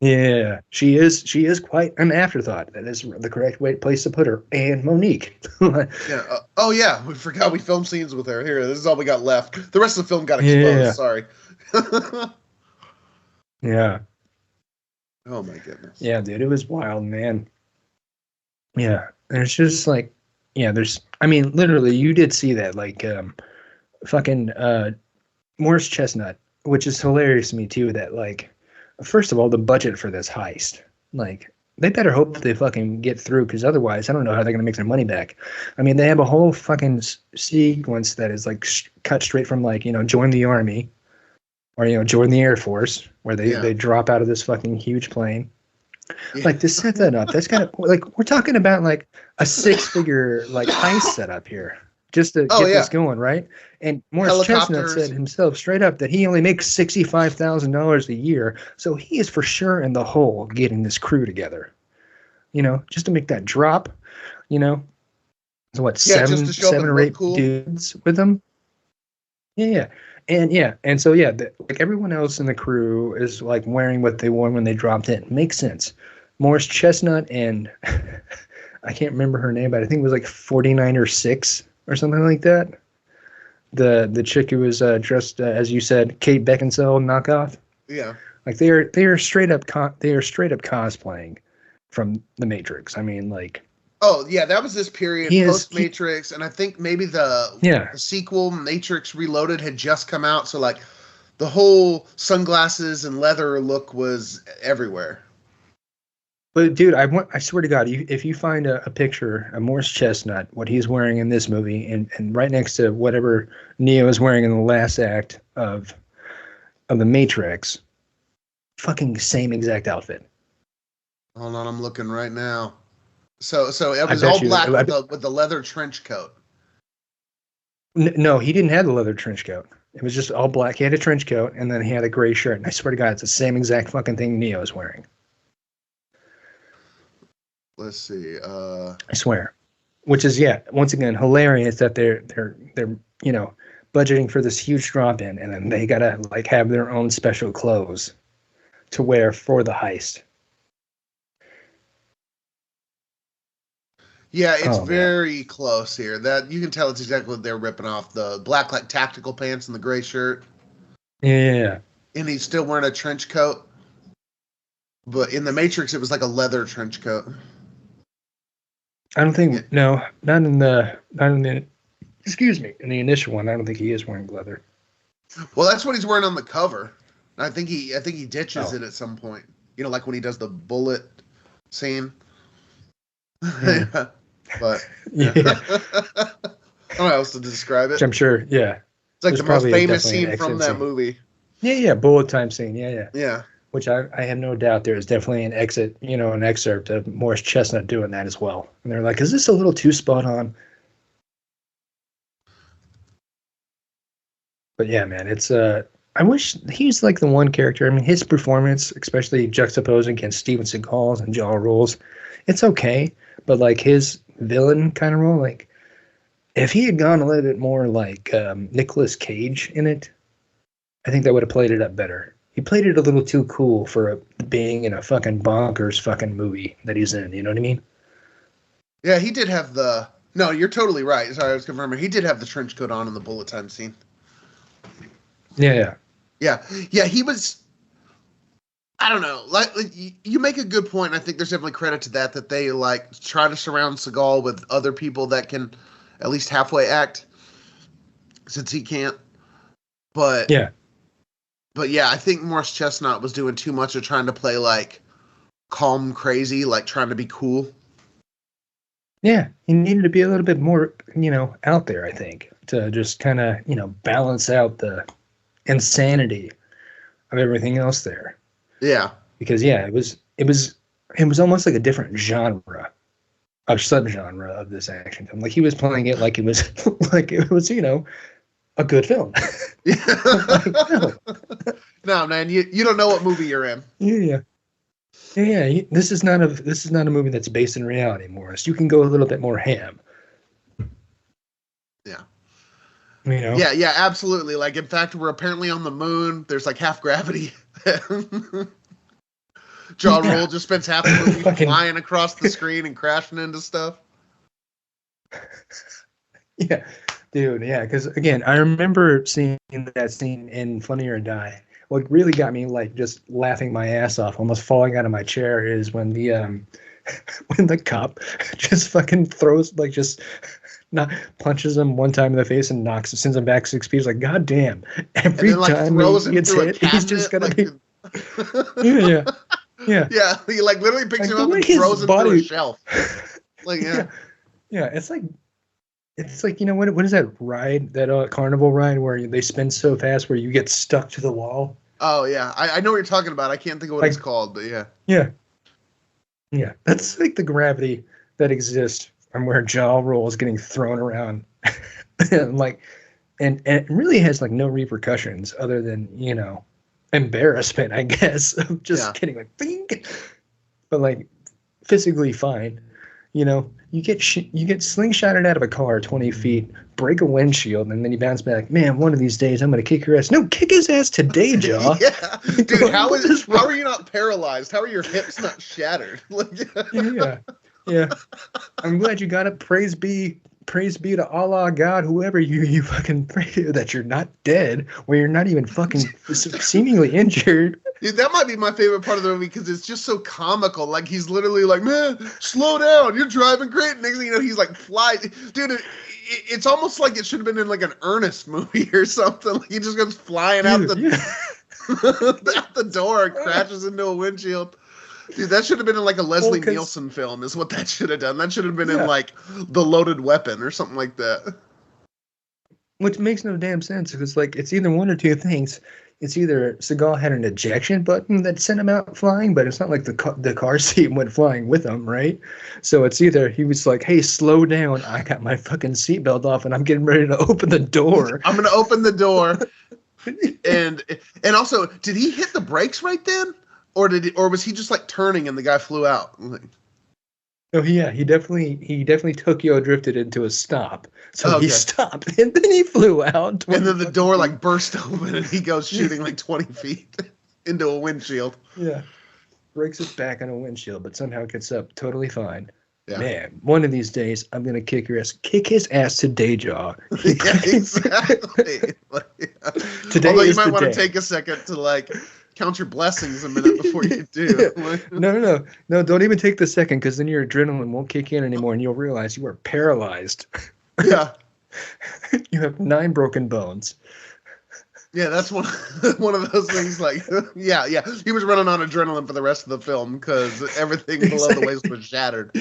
Yeah, she is. She is quite an afterthought. That is the correct place to put her. And Monique. Yeah. Oh yeah, we forgot we filmed scenes with her. Here, this is all we got left. The rest of the film got Yeah. exposed. Sorry. Yeah. Oh my goodness. Yeah, dude, it was wild, man. Yeah, and it's just like, yeah, there's. I mean, literally, you did see that, like, fucking Morris Chestnut, which is hilarious to me too. That, like, first of all, the budget for this heist, like, they better hope that they fucking get through, because otherwise, I don't know how they're gonna make their money back. I mean, they have a whole fucking sequence that is like cut straight from, like, join the army, or join the Air Force, where they drop out of this fucking huge plane. Yeah. Like, to set that up, that's kind of like, we're talking about like a 6-figure like heist setup here, just to get this going, right? And Morris Chestnut said himself straight up that he only makes $65,000 a year, so he is for sure in the hole getting this crew together. Just to make that drop. So what, seven or eight cool dudes with them? Yeah. And so like, everyone else in the crew is like wearing what they wore when they dropped in. Makes sense. Morris Chestnut and I can't remember her name, but I think it was like 49 or 6 or something like that. The chick who was dressed as you said, Kate Beckinsale knockoff. Yeah. Like they are straight up cosplaying from The Matrix. I mean, like. Oh yeah, that was this period post Matrix, and I think maybe the sequel Matrix Reloaded had just come out, so like the whole sunglasses and leather look was everywhere. But dude, I swear to God, if you find a picture of Morris Chestnut, what he's wearing in this movie, and right next to whatever Neo is wearing in the last act of The Matrix, fucking same exact outfit. Hold on, I'm looking right now. So it was all black with the leather trench coat. No, he didn't have the leather trench coat. It was just all black. He had a trench coat, and then he had a gray shirt. And I swear to God, it's the same exact fucking thing Neo is wearing. Let's see. I swear. Which is, once again, hilarious that they're budgeting for this huge drop in, and then they gotta like have their own special clothes to wear for the heist. Yeah, it's very close here. That you can tell it's exactly what they're ripping off. The black like tactical pants and the gray shirt. Yeah. And he's still wearing a trench coat. But in the Matrix it was like a leather trench coat. I don't think not in the excuse me, in the initial one, I don't think he is wearing leather. Well, that's what he's wearing on the cover. I think he ditches it at some point. Like when he does the bullet scene. Yeah. But I don't know how else to describe it. Which I'm sure, yeah. It's like the most famous scene from that movie. Yeah, bullet time scene, yeah. Yeah. Which I have no doubt there is definitely an excerpt of Morris Chestnut doing that as well. And they're like, is this a little too spot on? But yeah, man, it's I wish he's like the one character. I mean, his performance, especially juxtaposed against Steven Seagal's and Ja Rule's, it's okay. But like his villain kind of role, like if he had gone a little bit more like Nicolas Cage in it, I think that would have played it up better. He played it a little too cool for being in a fucking bonkers fucking movie that he's in. You know what I mean? Yeah, he did have the. No, you're totally right. Sorry, I was confirming. He did have the trench coat on in the bullet time scene. Yeah. He was. I don't know. Like you make a good point. And I think there's definitely credit to that they like try to surround Seagal with other people that can at least halfway act, since he can't. But yeah, I think Morris Chestnut was doing too much of trying to play like calm, crazy, like trying to be cool. Yeah, he needed to be a little bit more, out there, I think, to just kind of, balance out the insanity of everything else there. Yeah. Because it was almost like a different genre, a subgenre of this action film. Like he was playing it like it was a good film. No, man, you don't know what movie you're in. Yeah. This is not a movie that's based in reality, Morris. You can go a little bit more ham. Yeah. Yeah, absolutely. Like, in fact, we're apparently on the moon. There's like half gravity. Ja Rule just spends half the movie Fucking- flying across the screen and crashing into stuff. Yeah, dude. Yeah, because again, I remember seeing that scene in Funny or Die. What really got me like just laughing my ass off, almost falling out of my chair, is when the when the cop just fucking throws like just not punches him one time in the face and sends him back 6 feet. It's like, God damn! Every And then, like, time throws he him gets through a hit, he's just gonna cabinet, be yeah. Yeah, he like literally picks Like, him the up way and his throws him through a body- shelf. Like, yeah. Yeah, it's like you know what is that ride, that carnival ride where they spin so fast where you get stuck to the wall? Oh yeah, I know what you're talking about. I can't think of what Like- it's called, but yeah. Yeah, that's like the gravity that exists from where Ja Rule is getting thrown around, and like, and it really has like no repercussions other than, you know, embarrassment, I guess, of just getting like bing, but like physically fine. You know, you get slingshotted out of a car 20 feet, break a windshield, and then you bounce back. Man, one of these days I'm gonna kick your ass. No, kick his ass today, Jaw. Yeah, dude, how are you not paralyzed? How are your hips not shattered? Like, Yeah. I'm glad you got it. Praise be to Allah, God, whoever you fucking pray to, that you're not dead, or you're not even fucking seemingly injured. Dude, that might be my favorite part of the movie because it's just so comical. Like, he's literally like, man, slow down. You're driving great. Next thing you know, he's like, fly. Dude, it's almost like it should have been in like an Ernest movie or something. Like, he just goes flying out out the door and crashes into a windshield. Dude, that should have been in like a Leslie Nielsen film is what that should have done. That should have been in like The Loaded Weapon or something like that. Which makes no damn sense because like it's either one or two things. It's either Seagal had an ejection button that sent him out flying, but it's not like the car seat went flying with him, right? So it's either he was like, hey, slow down. I got my fucking seatbelt off and I'm getting ready to open the door. I'm going to open the door. and also, did he hit the brakes right then? Or was he just like turning and the guy flew out? Oh yeah, he definitely Tokyo drifted into a stop. So he stopped and then he flew out. And then the door like burst open and he goes shooting like 20 feet into a windshield. Yeah. Breaks his back on a windshield, but somehow gets up totally fine. Yeah. Man, one of these days I'm gonna kick his ass today, Jaw. Yeah, exactly. Today Although you is might the want to day. take a second to like count your blessings a minute before you do. No, don't even take the second, because then your adrenaline won't kick in anymore and you'll realize you are paralyzed. Yeah. You have 9 broken bones. Yeah, that's one of those things. Like, yeah, he was running on adrenaline for the rest of the film because everything below the waist was shattered.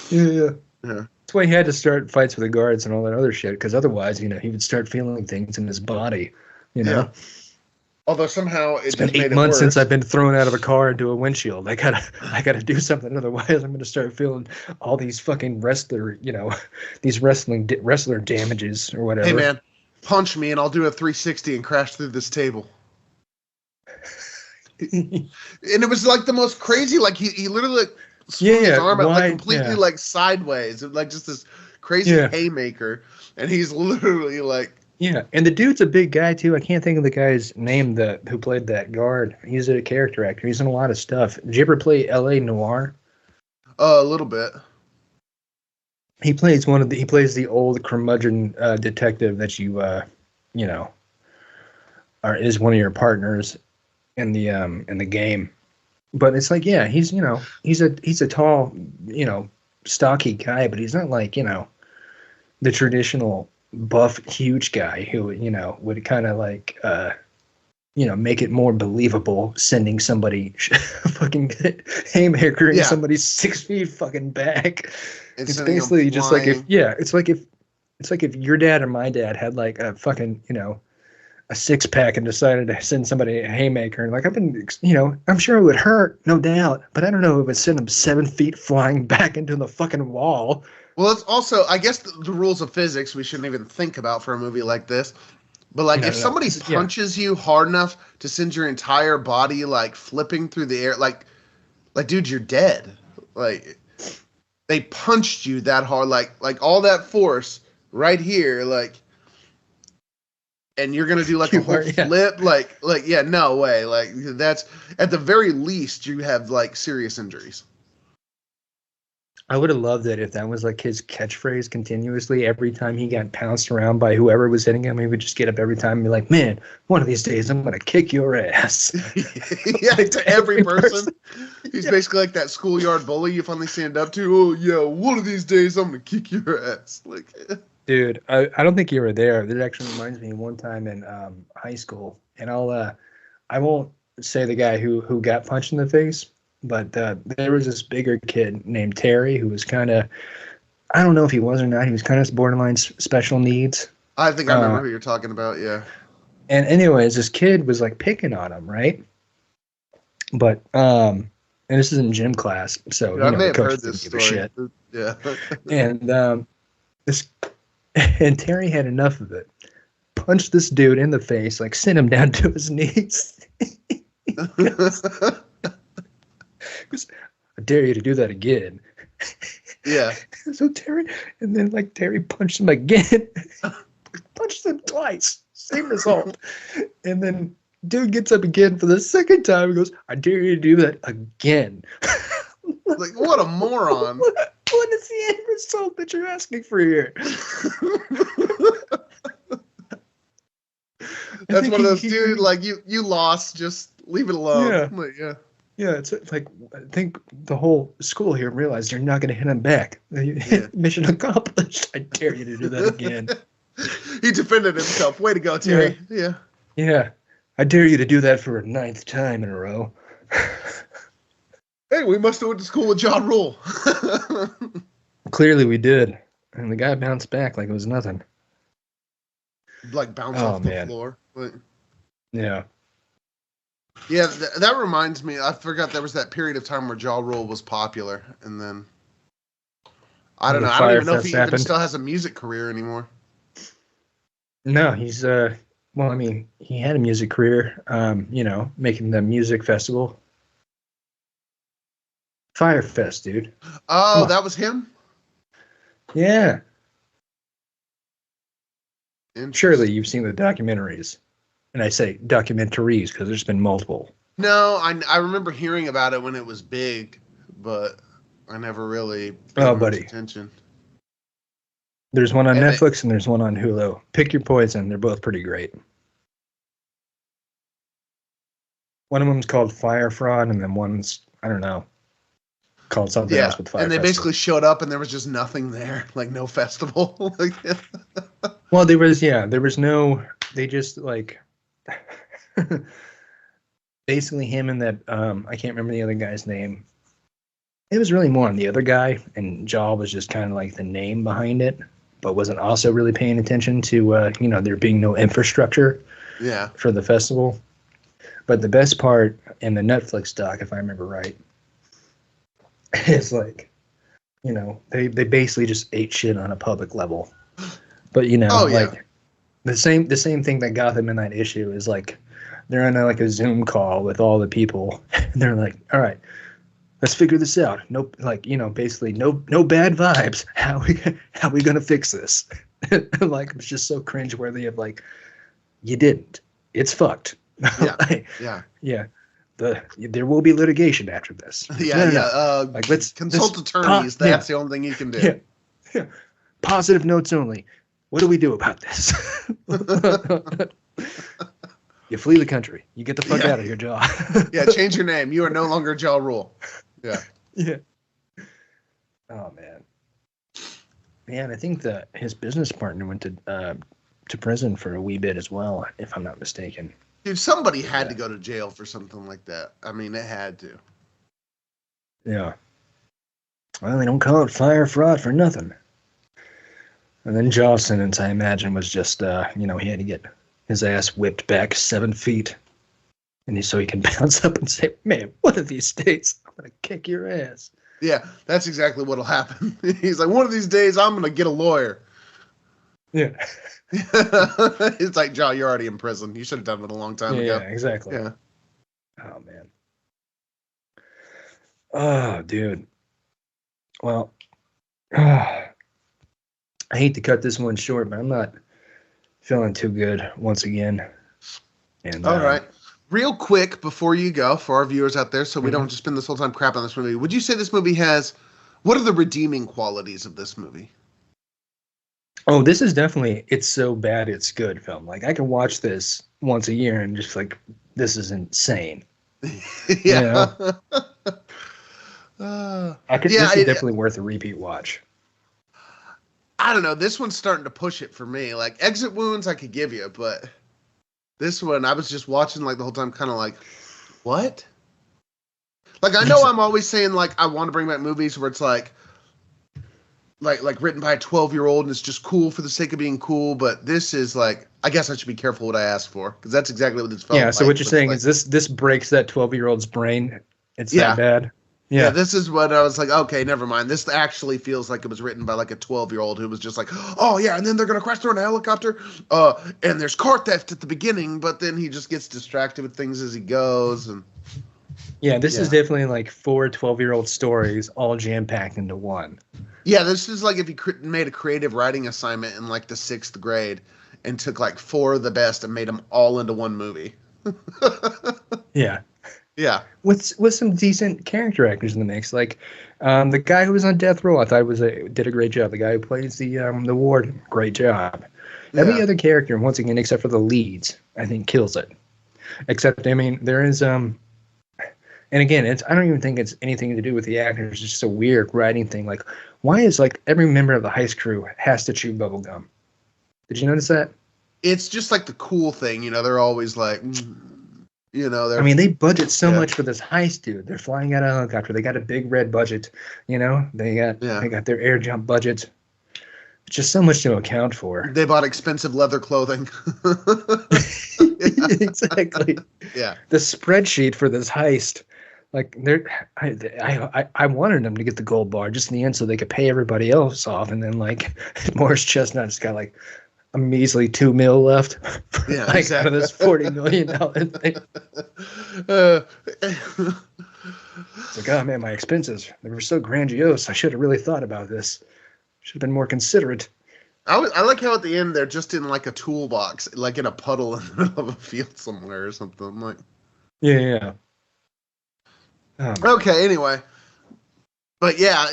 Yeah. That's why he had to start fights with the guards and all that other shit, because otherwise, you know, he would start feeling things in his body. You know. Yeah. Although somehow It's been 8 months since I've been thrown out of a car into a windshield. I gotta do something, otherwise I'm gonna start feeling all these fucking wrestler damages or whatever. Hey man, punch me and I'll do a 360 and crash through this table. And it was like the most crazy, like he literally like swung his arm out like completely like sideways, like just this crazy haymaker, and he's literally like. Yeah, and the dude's a big guy too. I can't think of the guy's name who played that guard. He's a character actor. He's in a lot of stuff. Did you ever play L.A. Noire? A little bit. He plays the old curmudgeon detective that is one of your partners in the game. But it's like, yeah, he's a tall, stocky guy, but he's not like, the traditional buff, huge guy who, would kind of like, make it more believable sending somebody fucking haymaker in somebody's 6 feet fucking back. It's basically just like it's like if your dad or my dad had like a fucking, a 6-pack and decided to send somebody a haymaker, and like I'm sure it would hurt, no doubt, but I don't know if it would send them 7 feet flying back into the fucking wall. Well, it's also, I guess, the rules of physics we shouldn't even think about for a movie like this. But like, if somebody punches you hard enough to send your entire body like flipping through the air, like, dude, you're dead. Like, they punched you that hard, like all that force right here, like. and you're gonna do like a whole flip, like yeah, no way. Like that's at the very least you have like serious injuries. I would have loved it if that was like his catchphrase continuously. Every time he got pounced around by whoever was hitting him, he would just get up every time and be like, "Man, one of these days I'm gonna kick your ass." Yeah, to every person. He's basically like that schoolyard bully you finally stand up to. Oh yeah, one of these days I'm gonna kick your ass. Like, dude, I don't think you were there. That actually reminds me of one time in high school, and I won't say the guy who got punched in the face. But there was this bigger kid named Terry who was kind of, I don't know if he was or not, he was kind of borderline special needs. I think I remember who you're talking about, yeah. And anyways, this kid was like picking on him, right? But, and this is in gym class, so yeah, you know, the coach didn't give a shit. Yeah. And Terry had enough of it. Punched this dude in the face, like sent him down to his knees. I dare you to do that again. Yeah. So Terry punched him again. Punched him twice. Same result. And then dude gets up again for the second time and goes, I dare you to do that again. Like, what a moron. What is the end result that you're asking for here? That's one of those, dude, like, you lost, just leave it alone. Yeah. Like, yeah. Yeah, it's like, I think the whole school here realized you're not going to hit him back. Yeah. Mission accomplished. I dare you to do that again. He defended himself. Way to go, Terry. Yeah. Yeah. I dare you to do that for a 9th time in a row. Hey, we must have went to school with John Rule. Clearly we did. And the guy bounced back like it was nothing. Like bounce off the floor. Like, yeah. Yeah, that reminds me. I forgot there was that period of time where Ja Rule was popular, and then I don't know. I don't even know if he even still has a music career anymore. No, he's well, I mean, he had a music career. You know, making the music festival, Firefest, dude. Oh, that was him. Yeah. Surely you've seen the documentaries. And I say documentaries because there's been multiple. No, I remember hearing about it when it was big, but I never really paid much attention. There's one on Netflix and there's one on Hulu. Pick your poison. They're both pretty great. One of them's called Fire Fraud, and then one's, I don't know, called something else with Fire. And they basically showed up and there was just nothing there, like no festival. Well, there was no, they just like, basically him and that I can't remember the other guy's name. It was really more on the other guy, and Jaw was just kind of like the name behind it, but wasn't also really paying attention to you know, there being no infrastructure for the festival. But the best part in the Netflix doc, if I remember right, is like, you know, they basically just ate shit on a public level. But you know, like the same thing that got them in that issue is like they're on like a Zoom call with all the people, and they're like, "All right, let's figure this out." Nope, like, you know, basically no bad vibes. How we gonna fix this? Like, it's just so cringeworthy. Of like, you didn't. It's fucked. Yeah, like, yeah. There will be litigation after this. No. Like, let's consult attorneys. That's the only thing you can do. Yeah. Positive notes only. What do we do about this? You flee the country. You get the fuck out of here, Jaw. Yeah, change your name. You are no longer Ja Rule. Yeah. Yeah. Oh man. Man, I think that his business partner went to prison for a wee bit as well, if I'm not mistaken. Dude, somebody had to go to jail for something like that. I mean, it had to. Yeah. Well, they don't call it fire fraud for nothing. And then Jaw's sentence, I imagine, was just, you know, he had to get his ass whipped back 7 feet. And so he can bounce up and say, man, one of these days, I'm going to kick your ass. Yeah, that's exactly what'll happen. He's like, one of these days, I'm going to get a lawyer. Yeah. It's like, Jaw, you're already in prison. You should have done it a long time ago. Yeah, exactly. Yeah. Oh, man. Oh, dude. Well, I hate to cut this one short, but I'm not feeling too good once again. And all right. Real quick before you go, for our viewers out there, so we don't just spend this whole time crap on this movie, would you say this movie has, what are the redeeming qualities of this movie? Oh, this is definitely, it's so bad it's good film. Like, I can watch this once a year and just like, this is insane. Yeah. You know? This is definitely worth a repeat watch. I don't know. This one's starting to push it for me. Like, Exit Wounds I could give you, but this one, I was just watching like the whole time kind of like, what? Like, I know I'm always saying like, I want to bring back movies where it's like written by a 12-year-old and it's just cool for the sake of being cool, but this is like, I guess I should be careful what I ask for, because that's exactly what this felt like. Yeah, so what you're saying is this breaks that 12-year-old's brain. It's that bad. Yeah, this is what I was like, okay, never mind. This actually feels like it was written by like a 12-year-old who was just like, oh yeah, and then they're going to crash through in a helicopter, and there's car theft at the beginning, but then he just gets distracted with things as he goes. And yeah, this is definitely like 4 12-year-old stories all jam-packed into one. Yeah, this is like if you made a creative writing assignment in like the 6th grade and took like 4 of the best and made them all into one movie. Yeah. Yeah. With some decent character actors in the mix. Like the guy who was on death row, I thought did a great job. The guy who plays the warden, great job. Every other character, once again, except for the leads, I think kills it. Except, I mean, there is and again, I don't even think it's anything to do with the actors. It's just a weird writing thing. Like, why is like every member of the heist crew has to chew bubble gum? Did you notice that? It's just like the cool thing, you know. They're always like, you know. I mean, they budget so much for this heist, dude. They're flying out of a helicopter. They got a big red budget, you know. They got their air jump budget. It's just so much to account for. They bought expensive leather clothing. Exactly. Yeah. The spreadsheet for this heist. Like I wanted them to get the gold bar just in the end so they could pay everybody else off, and then like Morris Chestnut's got like a measly $2 million left. Yeah, like exactly. out of this $40 million thing. It's like, oh man, my expenses, they were so grandiose. I should have really thought about this. Should have been more considerate. I like how at the end they're just in like a toolbox, like in a puddle in the middle of a field somewhere or something. I'm like, yeah. Okay, anyway. But yeah,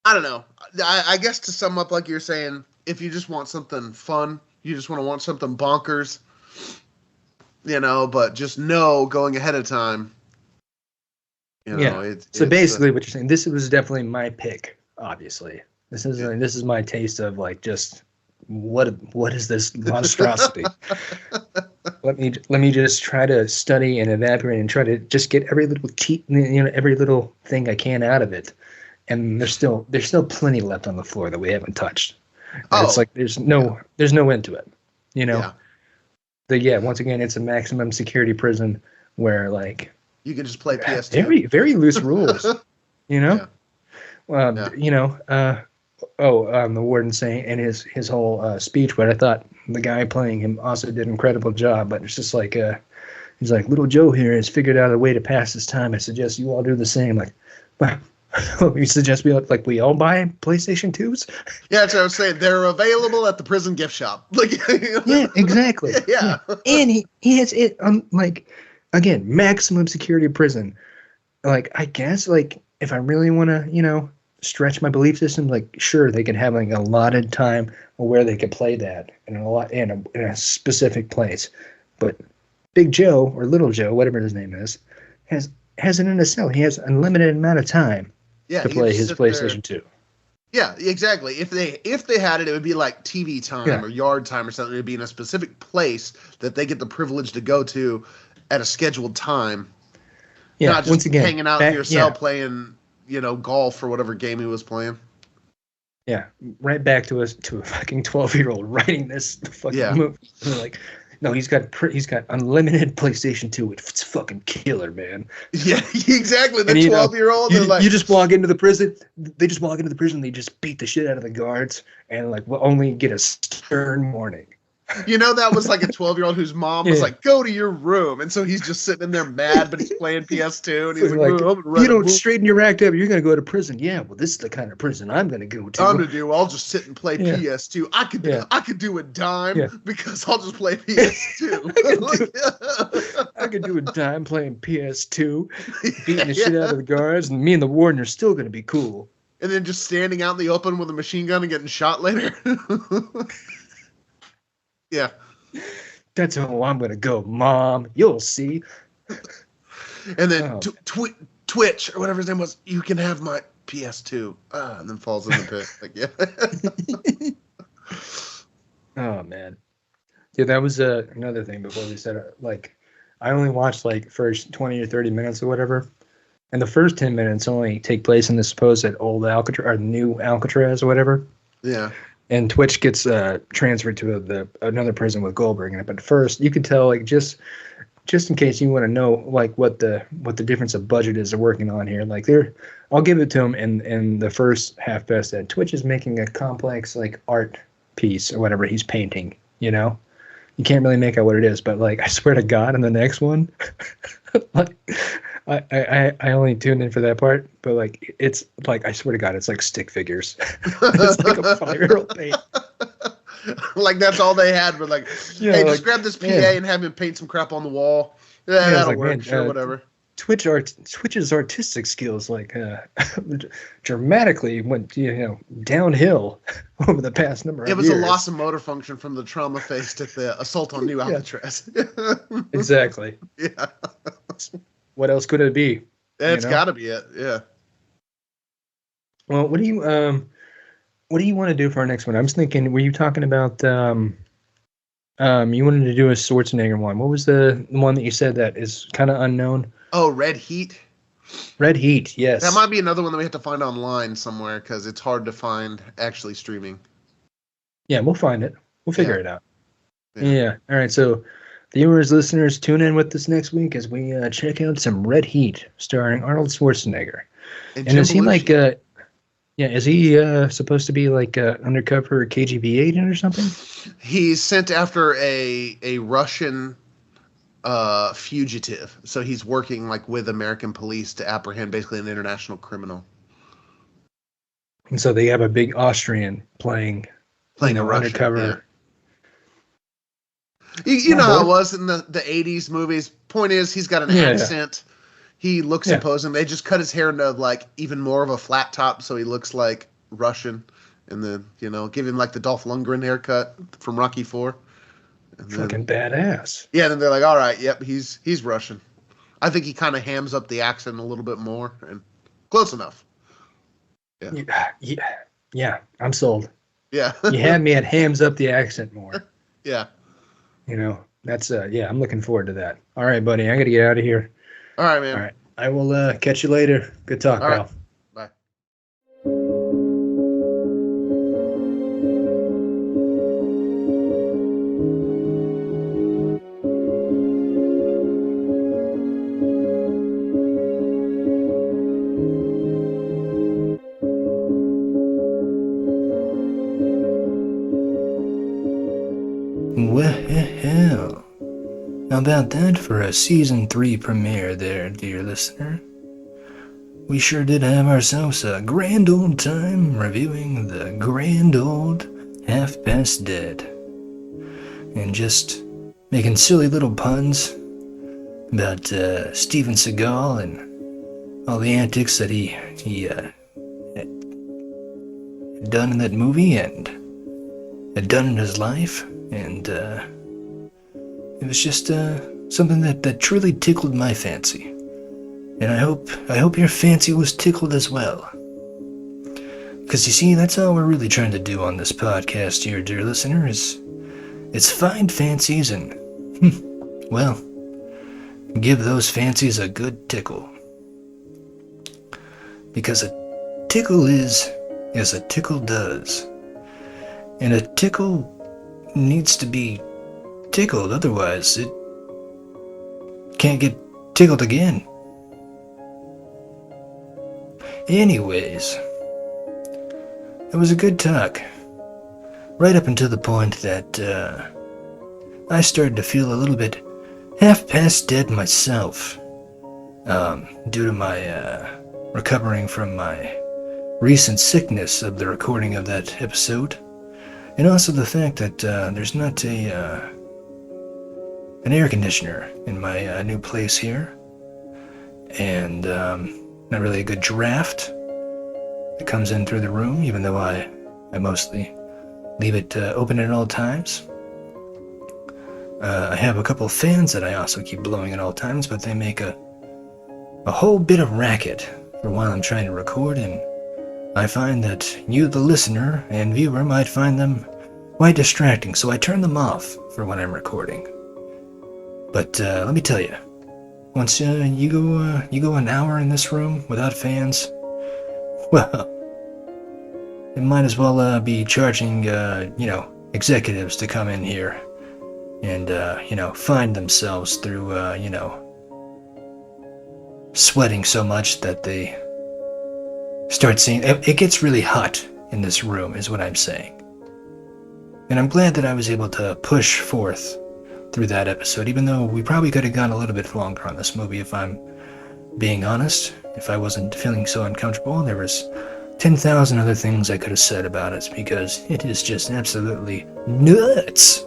I don't know. I guess to sum up, like you're saying, if you just want something fun, you just want something bonkers, you know, but just know going ahead of time. You know, so basically what you're saying, this was definitely my pick, obviously. This is my taste of like just what is this monstrosity? Let me just try to study and evaporate and try to just get every little every little thing I can out of it. And there's still plenty left on the floor that we haven't touched. And it's like there's no end to it. You know? Yeah. Once again, it's a maximum security prison where like you can just play PS2. Very, very loose rules. You know? Yeah. You know, the warden saying in his whole speech, but I thought the guy playing him also did an incredible job. But it's just like he's like, little Joe here has figured out a way to pass his time. I suggest you all do the same. Like, you suggest we all buy PlayStation 2s? Yeah, that's what I was saying. They're available at the prison gift shop. Like, yeah, exactly. Yeah. And he has it like again, maximum security prison. Like, I guess like if I really want to, you know, stretch my belief system, like sure they could have like a allotted time where they could play that in a specific place, but Big Joe or Little Joe, whatever his name is, has it in a cell. He has unlimited amount of time to play his PlayStation 2. Yeah, exactly. If they had it, it would be like TV time or yard time or something. It would be in a specific place that they get the privilege to go to at a scheduled time. Yeah, not just once again, hanging out in your cell playing, you know, golf or whatever game he was playing. Yeah, right back to a fucking 12-year-old writing this fucking movie. Like, no, he's got unlimited PlayStation 2. It's fucking killer, man. Yeah, exactly. The 12-year-old. You just walk into the prison. They just walk into the prison. They just beat the shit out of the guards, and like we'll only get a stern warning. You know, that was like a 12-year-old whose mom was like, "Go to your room," and so he's just sitting in there mad, but he's playing PS2, and he's like, "You don't straighten your act up, you're gonna go to prison." Yeah, well, this is the kind of prison I'm gonna go to. I'll just sit and play PS2. I could do a dime because I'll just play PS2. I could do a dime playing PS2, beating the shit out of the guards, and me and the warden are still gonna be cool. And then just standing out in the open with a machine gun and getting shot later. Yeah. That's how I'm going to go, Mom. You'll see. And then Twitch, or whatever his name was, you can have my PS2. And then falls in the pit. Like, yeah. Oh, man. Yeah, that was another thing before we said, like, I only watched, like, first 20 or 30 minutes or whatever. And the first 10 minutes only take place in the supposed old Alcatraz, or new Alcatraz or whatever. Yeah. And Twitch gets transferred to another prison with Goldberg in it. But first, you could tell, like, just in case you want to know, like, what the difference of budget is they're working on here. Like, I'll give it to them in the first half best that Twitch is making a complex, like, art piece or whatever he's painting. You know, you can't really make out what it is, but like, I swear to God, in the next one, like, I only tuned in for that part, but like, it's like, I swear to God, it's like stick figures. It's like a 5-year-old paint. Like, that's all they had. But like, hey, just grab this PA and have him paint some crap on the wall. Yeah, that'll work. Man, sure, whatever. Twitch's artistic skills like dramatically went downhill over the past number of years. It was a loss of motor function from the trauma faced at the assault on New Alcatraz. Exactly. Yeah. What else could it be? It's got to be it. Yeah. Well, what do you want to do for our next one? I was thinking, were you talking about you wanted to do a Schwarzenegger one? What was the one that you said that is kind of unknown? Oh, Red Heat. Red Heat, yes. That might be another one that we have to find online somewhere because it's hard to find actually streaming. Yeah, we'll find it. We'll figure it out. Yeah. All right. So, viewers, listeners, tune in with us next week as we check out some Red Heat starring Arnold Schwarzenegger. And is he like is he supposed to be like undercover KGB agent or something? He's sent after a Russian fugitive. So he's working like with American police to apprehend basically an international criminal. And so they have a big Austrian playing a Russian, undercover. Yeah. You know how it was in the 80s movies. Point is, he's got an accent. He looks imposing. They just cut his hair into like even more of a flat top, so he looks like Russian. And then give him like the Dolph Lundgren haircut from Rocky IV. Fucking badass. Yeah, and then they're like, all right, yep, he's Russian. I think he kind of hams up the accent a little bit more, and close enough. Yeah, I'm sold. Yeah, you had me at hams up the accent more. Yeah. That's I'm looking forward to that. All right, buddy, I got to get out of here. All right, man. All right, I will catch you later. Good talk, pal. Right. Bye. Well, how about that for a season 3 premiere there, dear listener? We sure did have ourselves a grand old time reviewing the grand old Half Past Dead. And just making silly little puns about Steven Seagal and all the antics that he had done in that movie and had done in his life. And it was just something that truly tickled my fancy. And I hope your fancy was tickled as well. Because you see, that's all we're really trying to do on this podcast here, dear listener, it's find fancies and, well, give those fancies a good tickle. Because a tickle is as a tickle does. And a tickle needs to be tickled, otherwise it can't get tickled again. Anyways, it was a good talk, right up until the point that I started to feel a little bit half-past dead myself, due to my recovering from my recent sickness of the recording of that episode, and also the fact that there's not an air conditioner in my new place here, and not really a good draft that comes in through the room, even though I mostly leave it open at all times. I have a couple of fans that I also keep blowing at all times, but they make a whole bit of racket for while I'm trying to record, and I find that you, the listener and viewer, might find them quite distracting, so I turn them off for when I'm recording. But let me tell you, once you go an hour in this room without fans, well, it might as well be charging executives to come in here and find themselves through sweating so much that they start seeing it gets really hot in this room, is what I'm saying. And I'm glad that I was able to push forth through that episode, even though we probably could have gone a little bit longer on this movie, if I'm being honest. If I wasn't feeling so uncomfortable, there was 10,000 other things I could have said about it, because it is just absolutely nuts.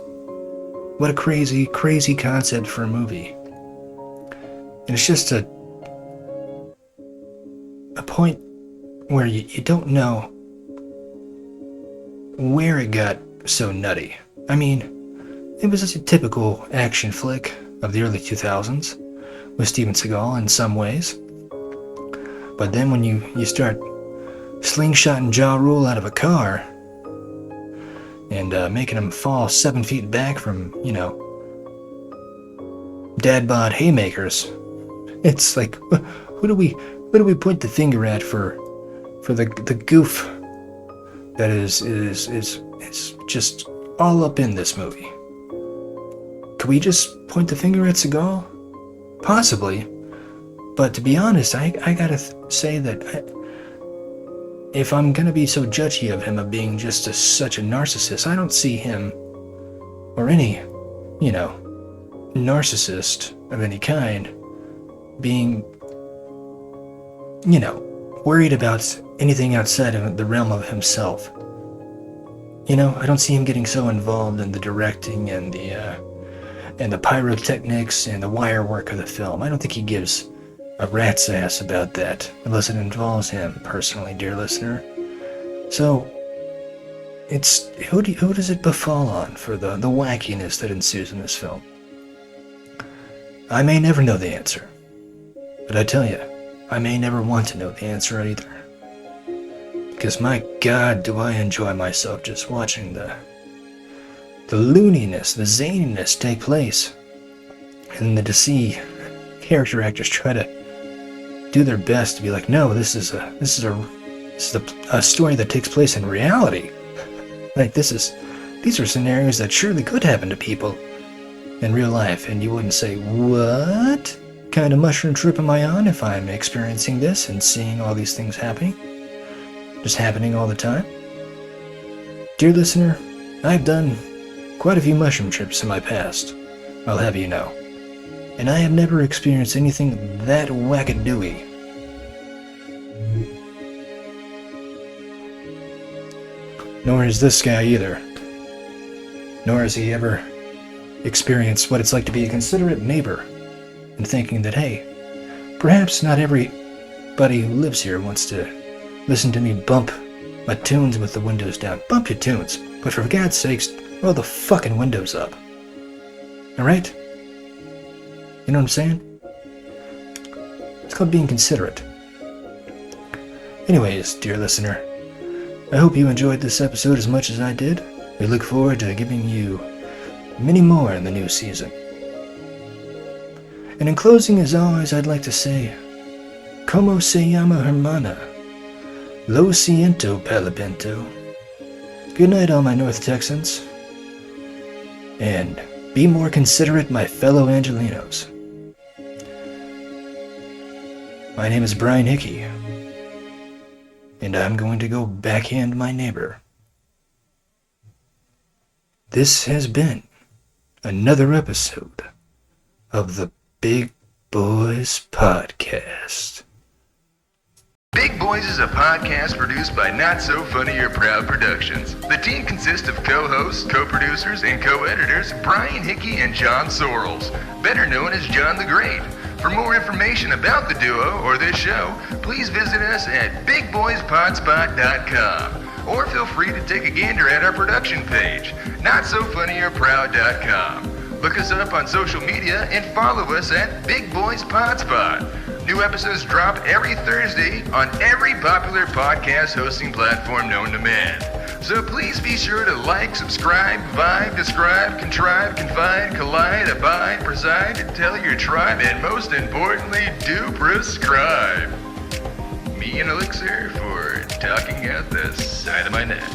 What a crazy, crazy concept for a movie. And it's just a point where you don't know where it got so nutty. I mean, it was just a typical action flick of the early 2000s with Steven Seagal in some ways. But then when you start slingshotting jaw rule out of a car and making him fall 7 feet back from, dad bod haymakers, it's like, who do we point the finger at for the goof that is just all up in this movie? Could we just point the finger at Seagal? Possibly, but to be honest, I gotta say that if I'm gonna be so judgy of him of being just such a narcissist, I don't see him or any, narcissist of any kind being, worried about anything outside of the realm of himself. I don't see him getting so involved in the directing and the pyrotechnics and the wire work of the film. I don't think he gives a rat's ass about that, unless it involves him personally, dear listener. So, it's who does it befall on for the wackiness that ensues in this film? I may never know the answer, but I tell you, I may never want to know the answer either. Because my God, do I enjoy myself just watching the looniness, the zaniness take place, and to see character actors try to do their best to be like, no, this is a story that takes place in reality. Like these are scenarios that surely could happen to people in real life, and you wouldn't say, what kind of mushroom trip am I on if I'm experiencing this and seeing all these things happening? Just happening all the time? Dear listener, I've done quite a few mushroom trips in my past, I'll have you know. And I have never experienced anything that wackadooey. Nor has this guy either. Nor has he ever experienced what it's like to be a considerate neighbor and thinking that, hey, perhaps not everybody who lives here wants to listen to me bump my tunes with the windows down. Bump your tunes, but for God's sakes, roll the fucking windows up. Alright? You know what I'm saying? It's called being considerate. Anyways, dear listener, I hope you enjoyed this episode as much as I did. We look forward to giving you many more in the new season. And in closing, as always, I'd like to say, Como se llama hermana? Lo siento, Palapinto. Good night, all my North Texans. And be more considerate, my fellow Angelinos. My name is Brian Hickey, and I'm going to go backhand my neighbor. This has been another episode of the Big Boys Podcast. Big Boys is a podcast produced by Not So Funny or Proud Productions. The team consists of co-hosts, co-producers, and co-editors Brian Hickey and John Sorrells, better known as John the Great. For more information about the duo or this show, please visit us at bigboyspodspot.com. Or feel free to take a gander at our production page, notsofunnyorproud.com. Look us up on social media and follow us at Big Boys Podspot. New episodes drop every Thursday on every popular podcast hosting platform known to man. So please be sure to like, subscribe, vibe, describe, contrive, confide, collide, abide, preside, tell your tribe, and most importantly, do prescribe. Me and Elixir for talking out the side of my neck.